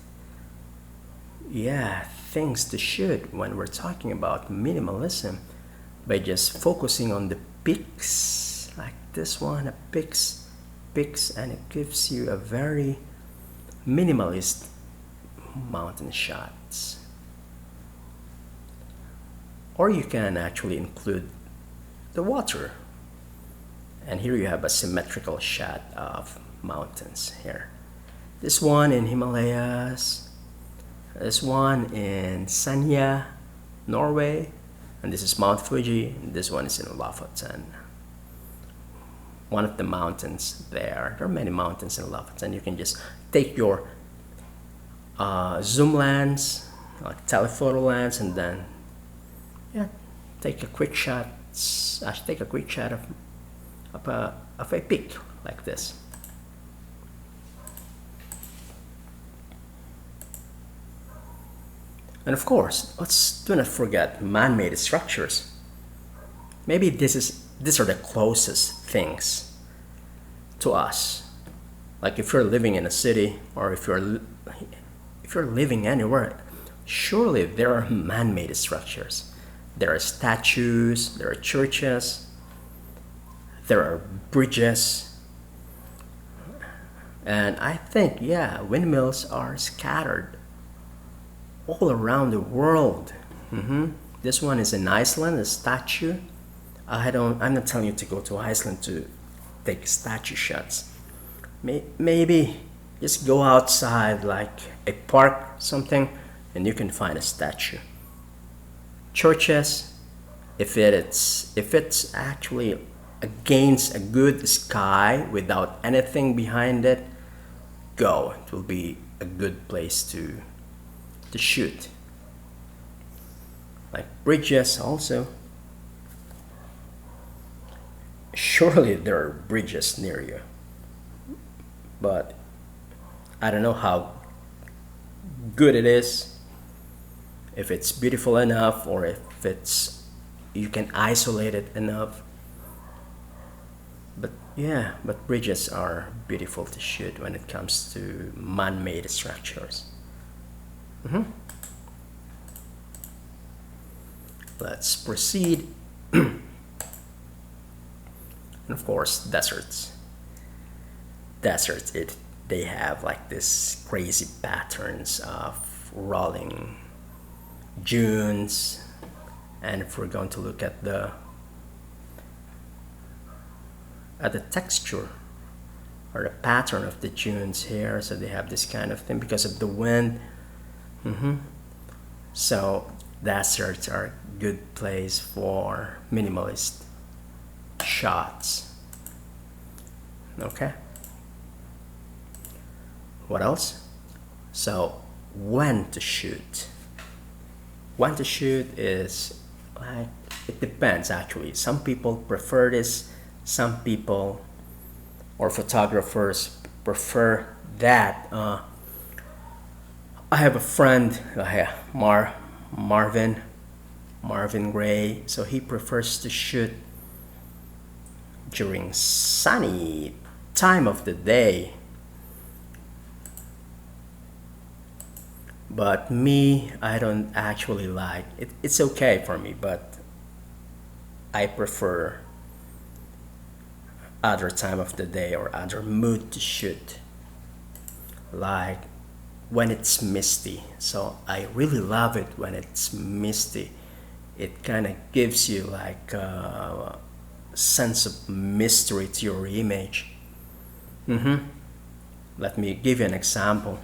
yeah, things to shoot when we're talking about minimalism, by just focusing on the peaks like this one, a peaks, and it gives you a very minimalist mountain shots. Or you can actually include the water, and here you have a symmetrical shot of mountains here. This one in Himalayas, this one in Sanya, Norway, and this is Mount Fuji, and this one is in Lofoten. One of the mountains there. There are many mountains in Lofoten. You can just take your zoom lens, like telephoto lens, and then take a quick shot. Take a quick shot of a peak like this. And of course, let's do not forget man-made structures. Maybe these are the closest things to us. Like if you're living in a city, or if you're living anywhere, surely there are man-made structures. There are statues, there are churches, there are bridges. And I think, yeah, windmills are scattered all around the world. This one is in Iceland, a statue. I'm not telling you to go to Iceland to take statue shots. Maybe just go outside, like a park, something, and you can find a statue. Churches, if it's actually against a good sky without anything behind it, go. It will be a good place to shoot. Like bridges also. Surely there are bridges near you, but I don't know how good it is, if it's beautiful enough, or if it's you can isolate it enough. But yeah, but bridges are beautiful to shoot when it comes to man-made structures. Mhm. Let's proceed. And of course, deserts. Deserts, they have like this crazy patterns of rolling dunes. And if we're going to look at the texture or the pattern of the dunes here, so they have this kind of thing because of the wind. So deserts are a good place for minimalist shots. Okay, what else? So when to shoot is like, it depends actually. Some people prefer this, some people or photographers prefer that. I have a friend, Marvin Gray, so he prefers to shoot during sunny time of the day. But me, I don't actually like it. It's okay for me, but I prefer other time of the day or other mood to shoot, like when it's misty. So I really love it when it's misty. It kind of gives you like a sense of mystery to your image. Let me give you an example.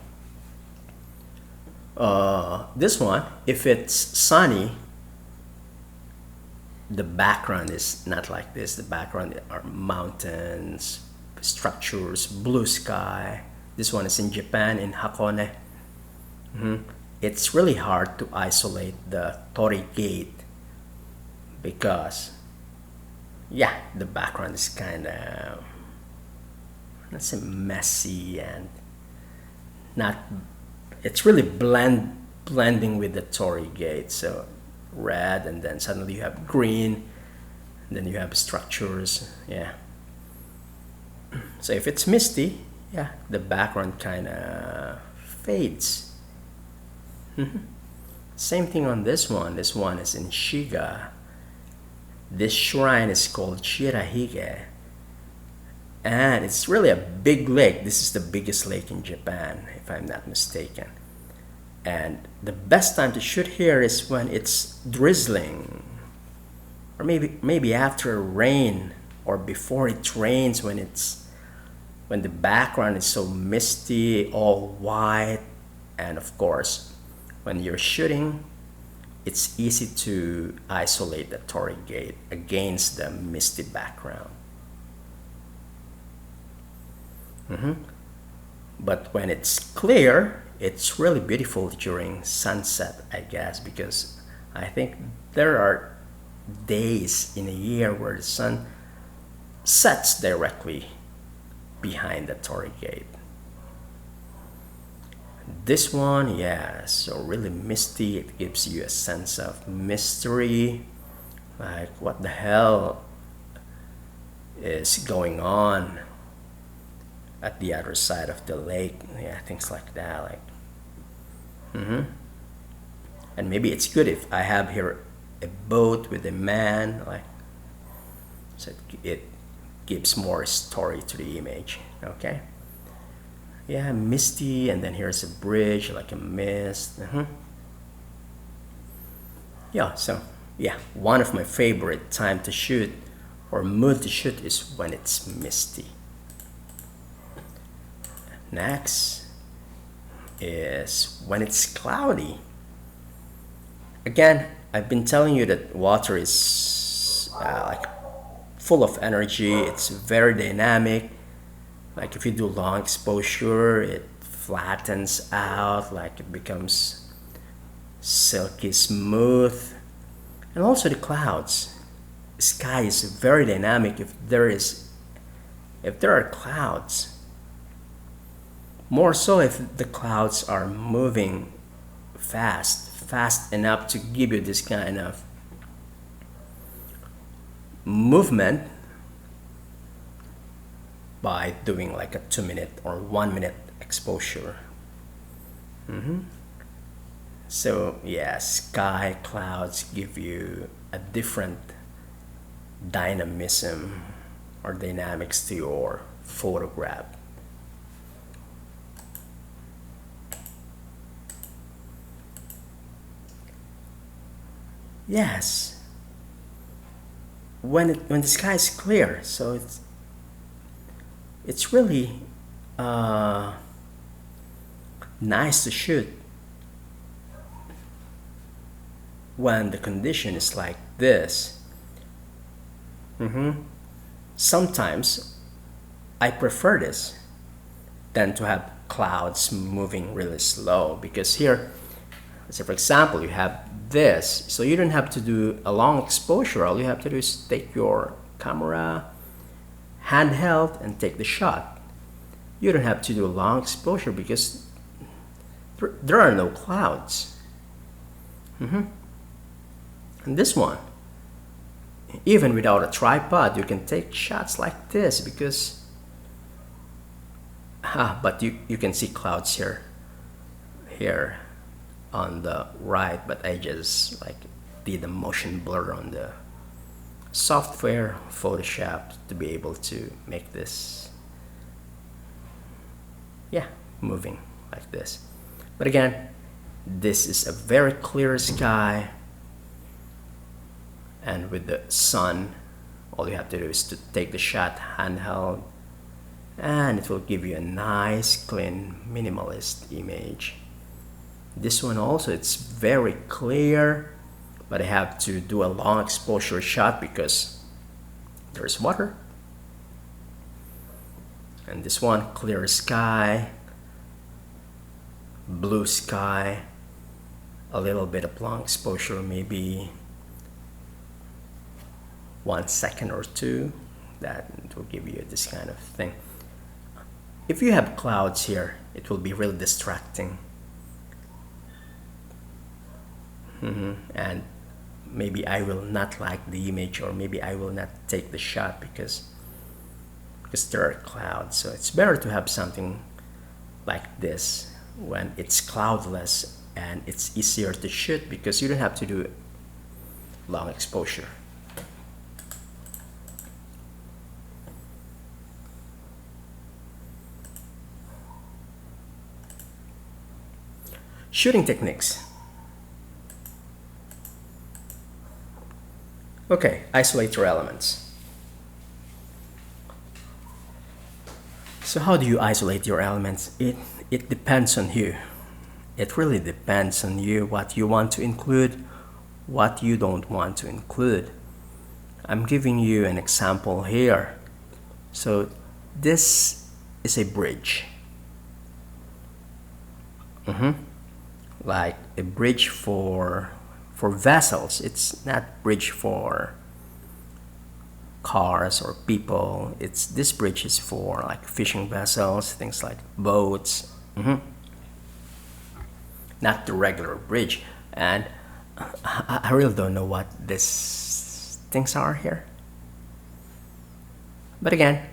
This one, if it's sunny, the background is not like this. The background are mountains, structures, blue sky. This one is in Japan, in Hakone. It's really hard to isolate the Torii Gate because, yeah, the background is kind of, let's say, messy and not. It's really blending with the Torii Gate. So red, and then suddenly you have green, and then you have structures. Yeah. So if it's misty, yeah, the background kind of fades. Same thing on this one. This one is in Shiga. This shrine is called Shirahige, and it's really a big lake. This is the biggest lake in Japan, if I'm not mistaken. And the best time to shoot here is when it's drizzling, or maybe after rain or before it rains, when the background is so misty, all white. And of course, when you're shooting, it's easy to isolate the Torii Gate against the misty background. But when it's clear, it's really beautiful during sunset, I guess, because I think there are days in a year where the sun sets directly behind the Torii Gate. This one, yeah, so really misty. It gives you a sense of mystery, like what the hell is going on at the other side of the lake. Yeah, things like that. Like, and maybe it's good if I have here a boat with a man, like, so it gives more story to the image. Okay. Yeah, misty, and then here's a bridge, like a mist. Yeah, so yeah, one of my favorite time to shoot or mood to shoot is when it's misty. Next is when it's cloudy. Again, I've been telling you that water is like full of energy. It's very dynamic. Like if you do long exposure, it flattens out, like it becomes silky smooth. And also the clouds. The sky is very dynamic if there are clouds. More so if the clouds are moving fast enough to give you this kind of movement by doing like a 2-minute or 1-minute exposure. So yeah, sky clouds give you a different dynamism or dynamics to your photograph. Yes, when the sky is clear, so it's really nice to shoot when the condition is like this. Sometimes I prefer this than to have clouds moving really slow, because here, so for example, you have this, so you don't have to do a long exposure. All you have to do is take your camera handheld and take the shot. You don't have to do a long exposure because there are no clouds. And this one, even without a tripod, you can take shots like this because but you can see clouds here on the right, but I just like did a motion blur on the software Photoshop to be able to make this moving like this. But again, this is a very clear sky, and with the sun, all you have to do is to take the shot handheld, and it will give you a nice clean minimalist image. This one also, it's very clear, but I have to do a long exposure shot because there's water. And this one, clear sky, blue sky, a little bit of long exposure, maybe 1 second or 2, that will give you this kind of thing. If you have clouds here, it will be really distracting. And maybe I will not like the image, or maybe I will not take the shot because there are clouds. So it's better to have something like this when it's cloudless, and it's easier to shoot because you don't have to do long exposure. Shooting techniques. Okay, isolate your elements. So how do you isolate your elements? It depends on you. It really depends on you what you want to include, what you don't want to include. I'm giving you an example here. So this is a bridge. Like a bridge for vessels. It's not bridge for cars or people. This bridge is for like fishing vessels, things like boats. Not the regular bridge. And I really don't know what these things are here. But again,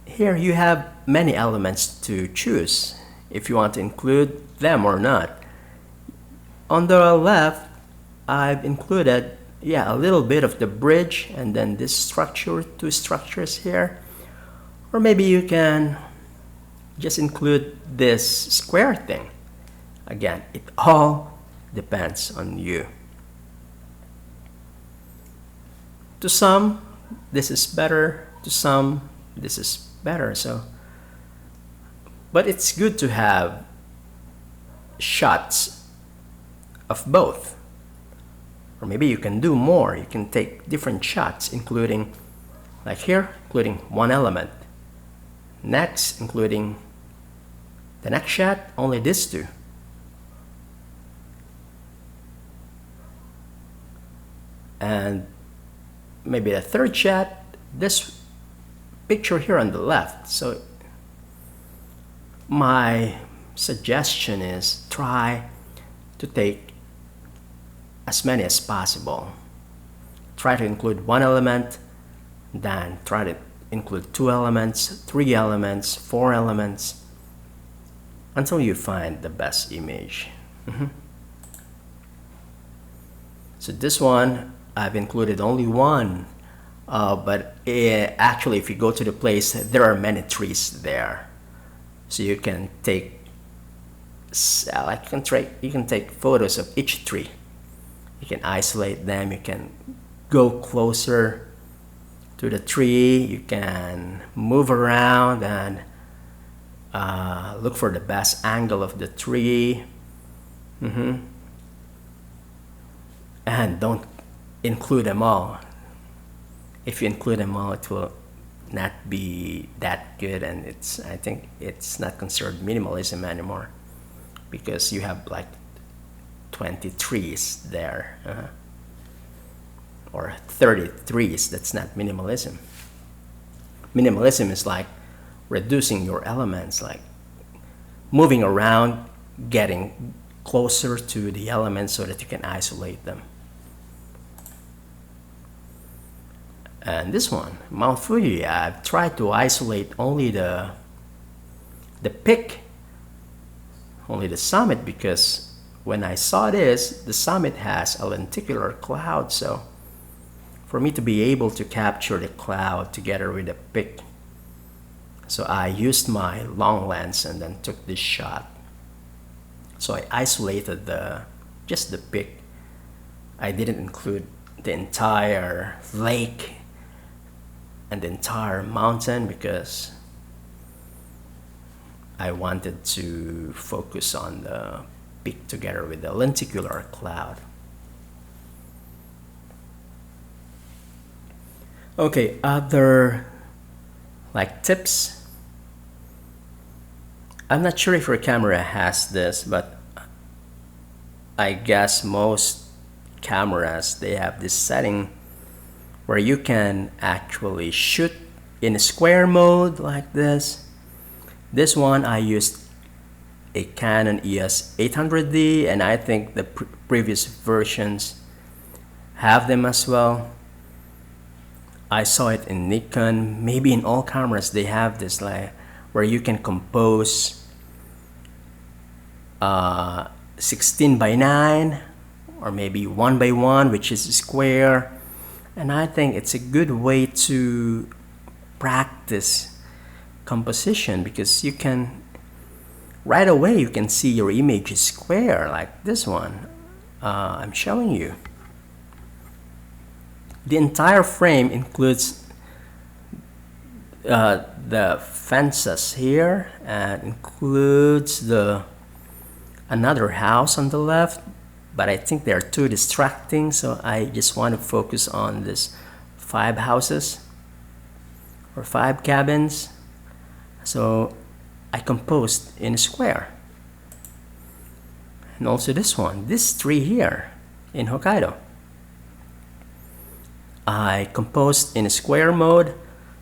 here you have many elements to choose if you want to include them or not. On the left, I've included a little bit of the bridge, and then this structure, 2 structures here. Or maybe you can just include this square thing. Again, it all depends on you. To some, this is better. To some, this is better. But it's good to have shots of both. Or maybe you can do more. You can take different shots, including, like here, including one element. Next, including the next shot, only these 2. And maybe the third shot, this picture here on the left. So my suggestion is try to take as many as possible. Try to include one element, then try to include 2 elements, 3 elements, 4 elements, until you find the best image. So this one, I've included only one, but actually if you go to the place, there are many trees there. So you can take, you can take photos of each tree. You can isolate them, you can go closer to the tree, you can move around and look for the best angle of the tree. And don't include them all. If you include them all, it will not be that good, and I think it's not considered minimalism anymore, because you have like 20 trees there, or 30 trees. That's not minimalism. Minimalism is like reducing your elements, like moving around, getting closer to the elements so that you can isolate them. And this one, Mount Fuji, I've tried to isolate only the peak, only the summit, because when I saw this, the summit has a lenticular cloud, so for me to be able to capture the cloud together with the peak, so I used my long lens and then took this shot. So I isolated just the peak. I didn't include the entire lake and the entire mountain because I wanted to focus on the peak together with the lenticular cloud. Okay, other like tips. I'm not sure if your camera has this, but I guess most cameras, they have this setting where you can actually shoot in square mode like this. This one, I used a Canon EOS 800D, and I think the previous versions have them as well. I saw it in Nikon, maybe in all cameras they have this, like where you can compose 16 by 9 or maybe 1 by 1, which is square. And I think it's a good way to practice composition, because you can right away you can see your image is square, like this one I'm showing you. The entire frame includes the fences here, and includes another house on the left, but I think they're too distracting, so I just want to focus on this 5 houses or 5 cabins. So I composed in a square. And also this tree here in Hokkaido, I composed in a square mode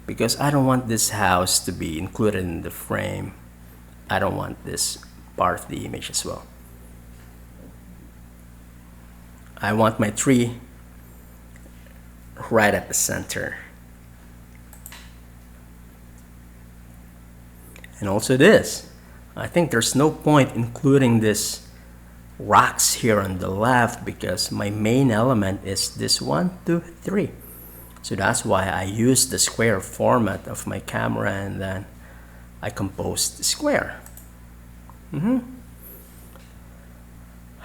because I don't want this house to be included in the frame. I don't want this part of the image as well. I want my tree right at the center. And also this, I think there's no point including this rocks here on the left, because my main element is this 1, 2, 3. So that's why I use the square format of my camera, and then I composed the square.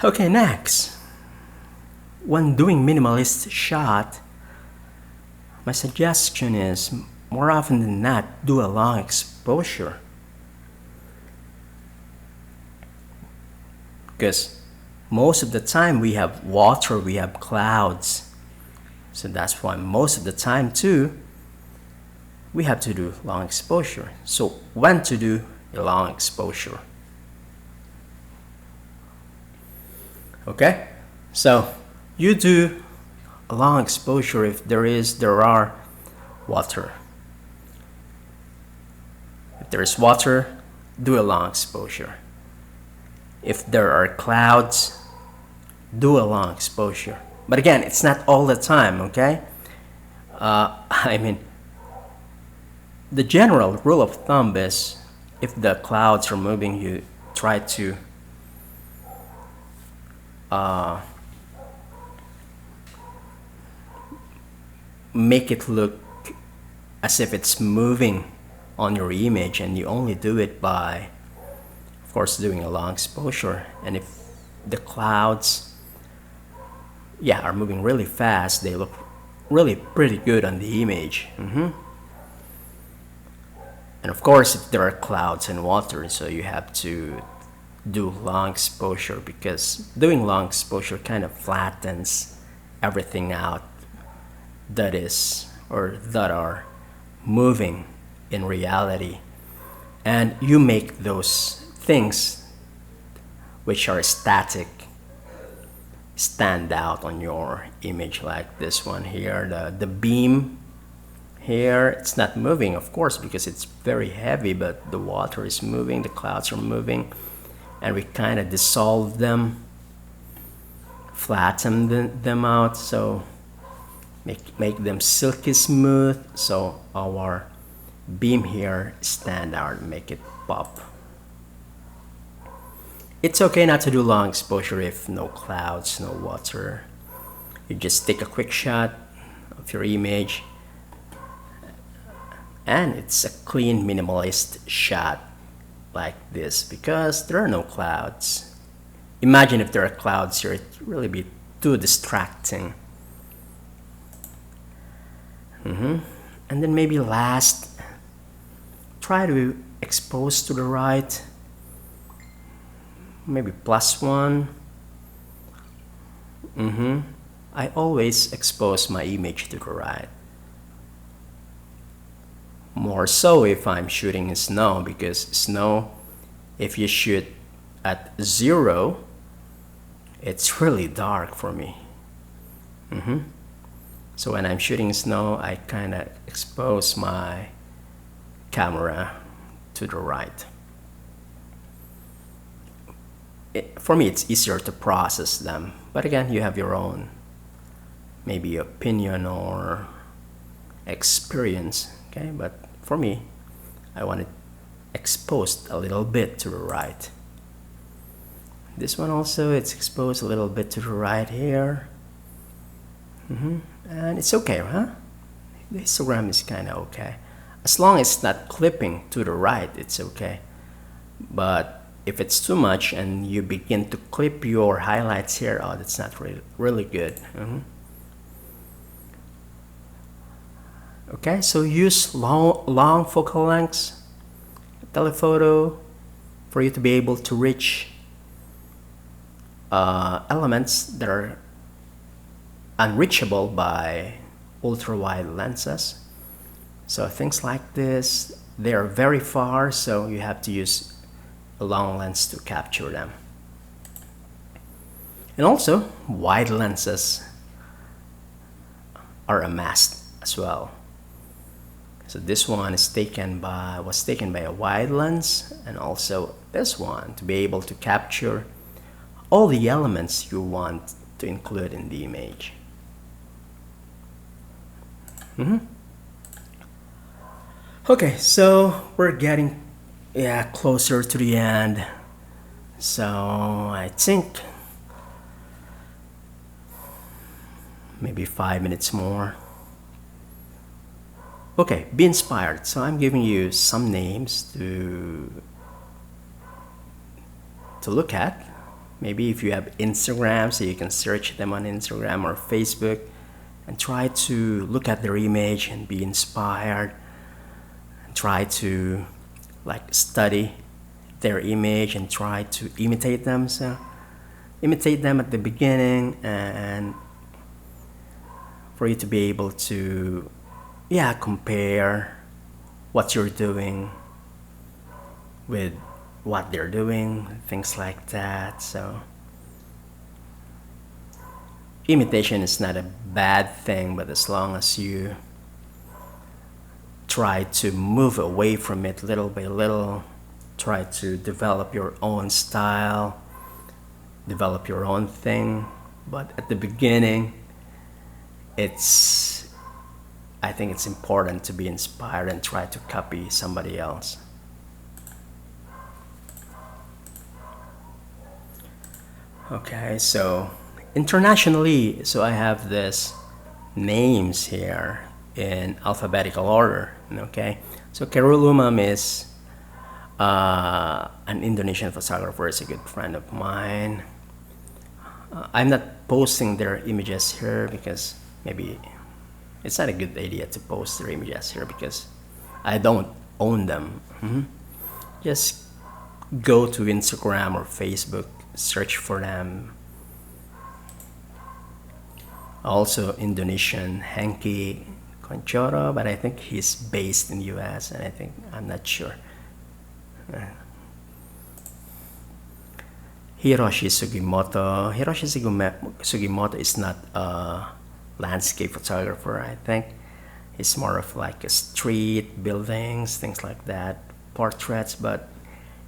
Okay, next. When doing minimalist shot, my suggestion is more often than not, do a long exposure. Because most of the time we have water, we have clouds. So that's why most of the time too, we have to do long exposure. So when to do a long exposure? Okay, so you do a long exposure if there are water. If there is water, do a long exposure. If there are clouds, do a long exposure. But again, it's not all the time, okay? I mean, the general rule of thumb is if the clouds are moving, you try to make it look as if it's moving on your image, and you only do it by, of course, doing a long exposure. And if the clouds, yeah, are moving really fast, they look really pretty good on the image. And of course, if there are clouds and water, so you have to do long exposure, because doing long exposure kind of flattens everything out that is, or that are moving in reality, and you make those things which are static stand out on your image, like this one here, the beam here. It's not moving, of course, because it's very heavy, but the water is moving, the clouds are moving, and we kind of dissolve them, flatten them out, so make them silky smooth, so our beam here stand out, make it pop. It's okay not to do long exposure if no clouds, no water. You just take a quick shot of your image, and it's a clean minimalist shot like this, because there are no clouds. Imagine if there are clouds here, it'd really be too distracting. And then maybe last, try to expose to the right, maybe +1. I always expose my image to the right. More so if I'm shooting in snow, because snow, if you shoot at 0, it's really dark for me. So when I'm shooting snow, I kind of expose my camera to the right. For me, it's easier to process them. But again, you have your own maybe opinion or experience, okay? But for me, I want it exposed a little bit to the right. This one also, it's exposed a little bit to the right here. And it's okay, huh? The histogram is kind of okay. As long as it's not clipping to the right, it's okay. But if it's too much and you begin to clip your highlights here, oh, that's not really good. Okay, so use long focal lengths, telephoto, for you to be able to reach elements that are unreachable by ultra-wide lenses. So things like this, they are very far, so you have to use a long lens to capture them. And also, wide lenses are a must as well. So this one was taken by a wide lens, and also this one to be able to capture all the elements you want to include in the image. Okay, so we're getting closer to the end. So I think maybe 5 minutes more. Okay, be inspired. So I'm giving you some names to look at. Maybe if you have Instagram, so you can search them on Instagram or Facebook and try to look at their image and be inspired. And try to study their image and try to imitate them. So imitate them at the beginning, and for you to be able to compare what you're doing with what they're doing, things like that. So imitation is not a bad thing, but as long as you try to move away from it little by little, try to develop your own style, develop your own thing. But at the beginning, it's I think it's important to be inspired and try to copy somebody else. Okay, so internationally, so I have this names here in alphabetical order. Okay, so Kerulumam is an Indonesian photographer, is a good friend of mine. I'm not posting their images here because maybe it's not a good idea to post their images here because I don't own them. Just go to Instagram or Facebook, search for them. Also Indonesian Henki Conchoro, but I think he's based in US, and I'm not sure. Hiroshi Sugimoto. Sugimoto is not a landscape photographer. I think he's more of like a street, buildings, things like that, portraits. But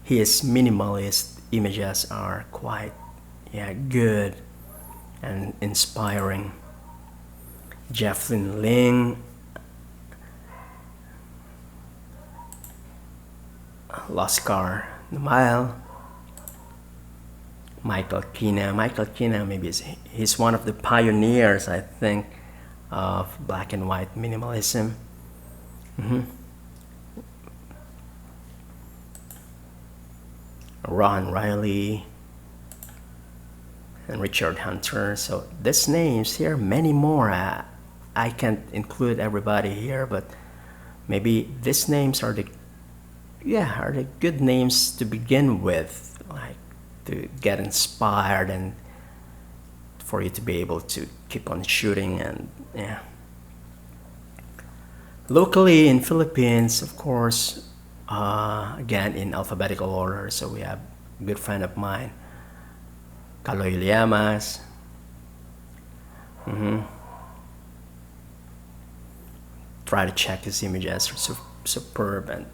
his minimalist images are quite, good and inspiring. Jefflin Ling, Lascar Mile, Michael Kina, maybe he's one of the pioneers, I think, of black and white minimalism. Ron Riley and Richard Hunter. So these names here, many more. I can't include everybody here, but maybe these names are the good names to begin with, like to get inspired and for you to be able to keep on shooting. And locally in Philippines, of course, again in alphabetical order, so we have a good friend of mine, Kaloy Llamas. Try to check his images, are superb and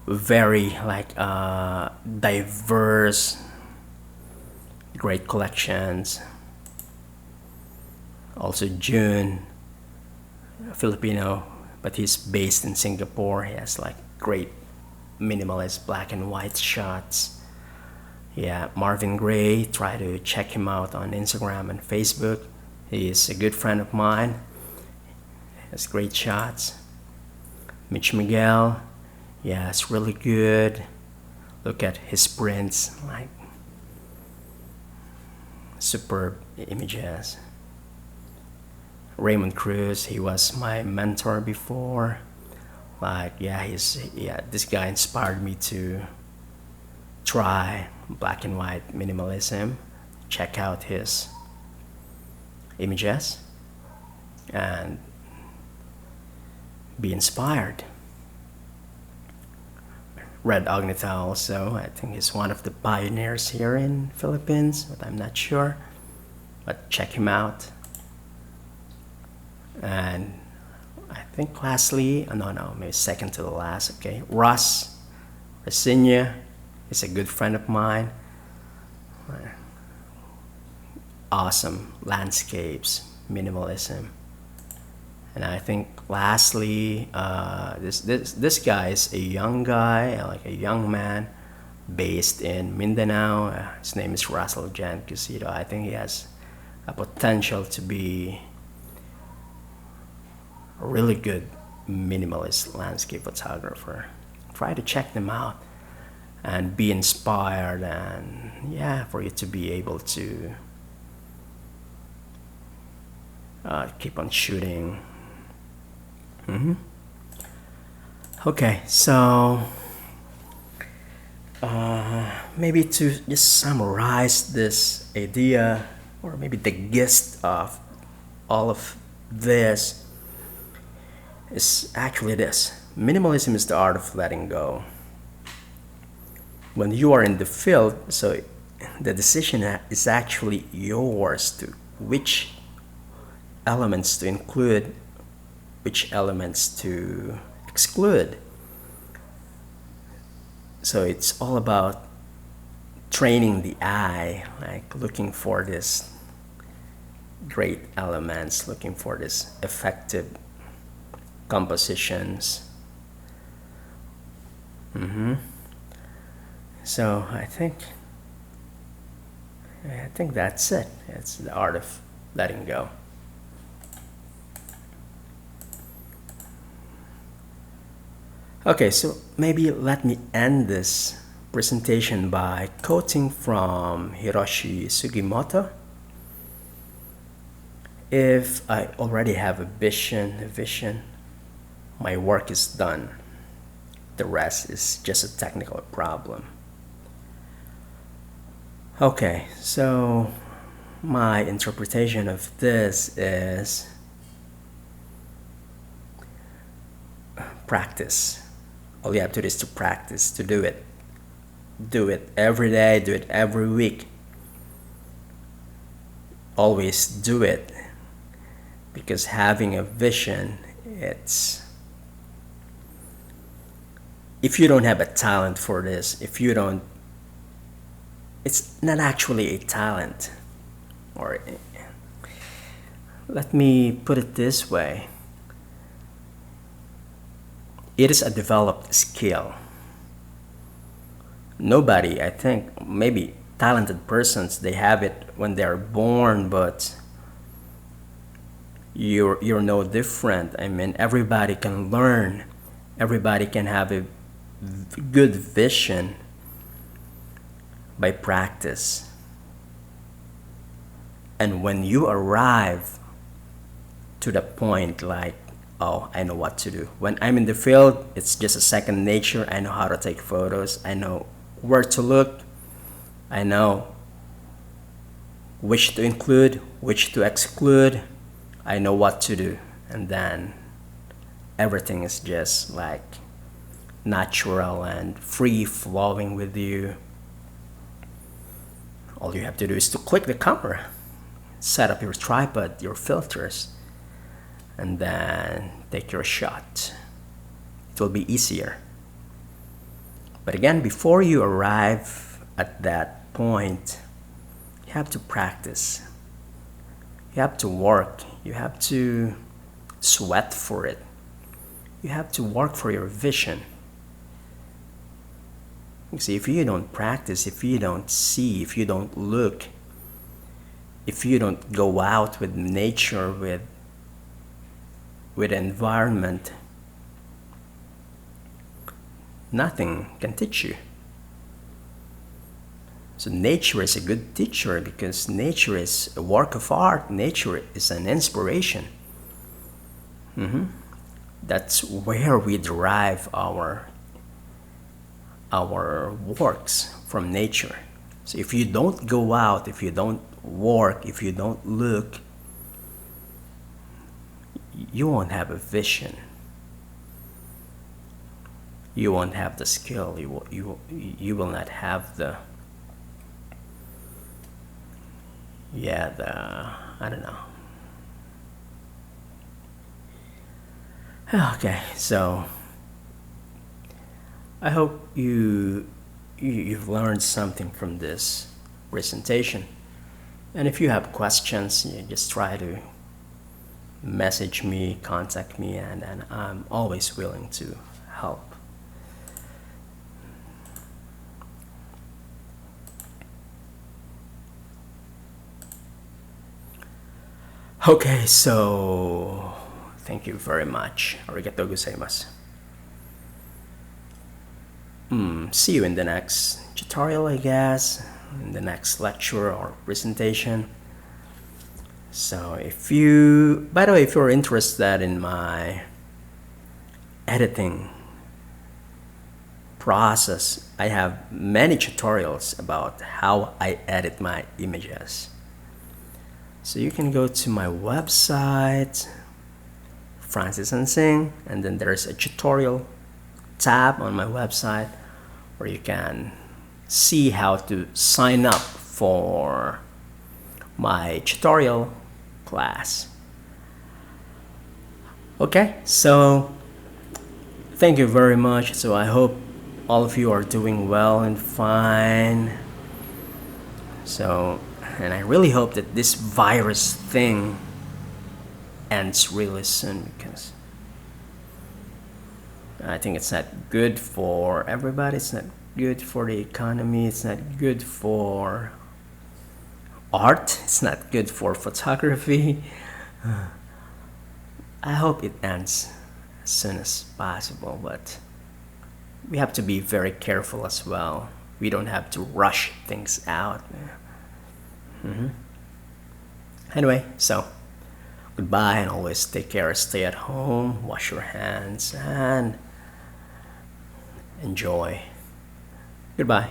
very diverse, great collections. Also June, Filipino, but he's based in Singapore. He has like great minimalist black and white shots. Marvin Gray, try to check him out on Instagram and Facebook. He is a good friend of mine. He has great shots. Mitch Miguel, it's really good. Look at his prints, like superb images. Raymond Cruz, he was my mentor before. This guy inspired me to try black and white minimalism. Check out his images and be inspired. Red Agnita also, I think he's one of the pioneers here in Philippines, but I'm not sure. But check him out. And I think lastly, maybe second to the last, okay, Russ Rasinia is a good friend of mine. Awesome landscapes, minimalism. And I think lastly, this guy is a young guy, like a young man, based in Mindanao. His name is Russell Jan Cusito. I think he has a potential to be a really good minimalist landscape photographer. Try to check them out and be inspired, and for you to be able to keep on shooting. Okay, so maybe to just summarize this idea, or maybe the gist of all of this, is actually this: minimalism is the art of letting go. When you are in the field, so the decision is actually yours to which elements to include, which elements to exclude. So it's all about training the eye, like looking for this great elements, looking for this effective compositions. So I think that's it. It's the art of letting go. Okay, so maybe let me end this presentation by quoting from Hiroshi Sugimoto. If I already have a vision, my work is done. The rest is just a technical problem. Okay, so my interpretation of this is practice. All you have to do is to practice, to do it. Do it every day, do it every week. Always do it. Because having a vision, if you don't have a talent for this, it's not actually a talent. Or let me put it this way. It is a developed skill. Nobody, I think, maybe talented persons, they have it when they're born, but you're no different. I mean, everybody can learn. Everybody can have a good vision by practice. And when you arrive to the point like, oh, I know what to do. When I'm in the field, it's just a second nature. I know how to take photos. I know where to look. I know which to include, which to exclude. I know what to do. And then everything is just like natural and free flowing with you. All you have to do is to click the camera, set up your tripod, your filters, and then take your shot. It will be easier. But again, before you arrive at that point, you have to practice. You have to work. You have to sweat for it. You have to work for your vision. You see, if you don't practice, if you don't see, if you don't look, if you don't go out with nature, with environment, nothing can teach you. So nature is a good teacher because nature is a work of art. Nature is an inspiration. That's where we derive our works from nature. So if you don't go out, if you don't work, if you don't look, you won't have a vision. You won't have the skill. You will not have the I don't know. Okay, so I hope you've learned something from this presentation. And if you have questions, you just try to message me, contact me, and I'm always willing to help. Okay, so thank you very much. Arigatou gozaimasu. See you in the next tutorial, I guess, in the next lecture or presentation. So by the way, if you're interested in my editing process, I have many tutorials about how I edit my images. So you can go to my website, Francis and Singh, and then there's a tutorial tab on my website where you can see how to sign up for my tutorial class. Okay, so thank you very much. So I hope all of you are doing well and fine. So, and I really hope that this virus thing ends really soon, because I think it's not good for everybody. It's not good for the economy. It's not good for art. It's not good for photography. I hope it ends as soon as possible, but we have to be very careful as well. We don't have to rush things out. Anyway, so goodbye, and always take care, stay at home, wash your hands, and enjoy. Goodbye.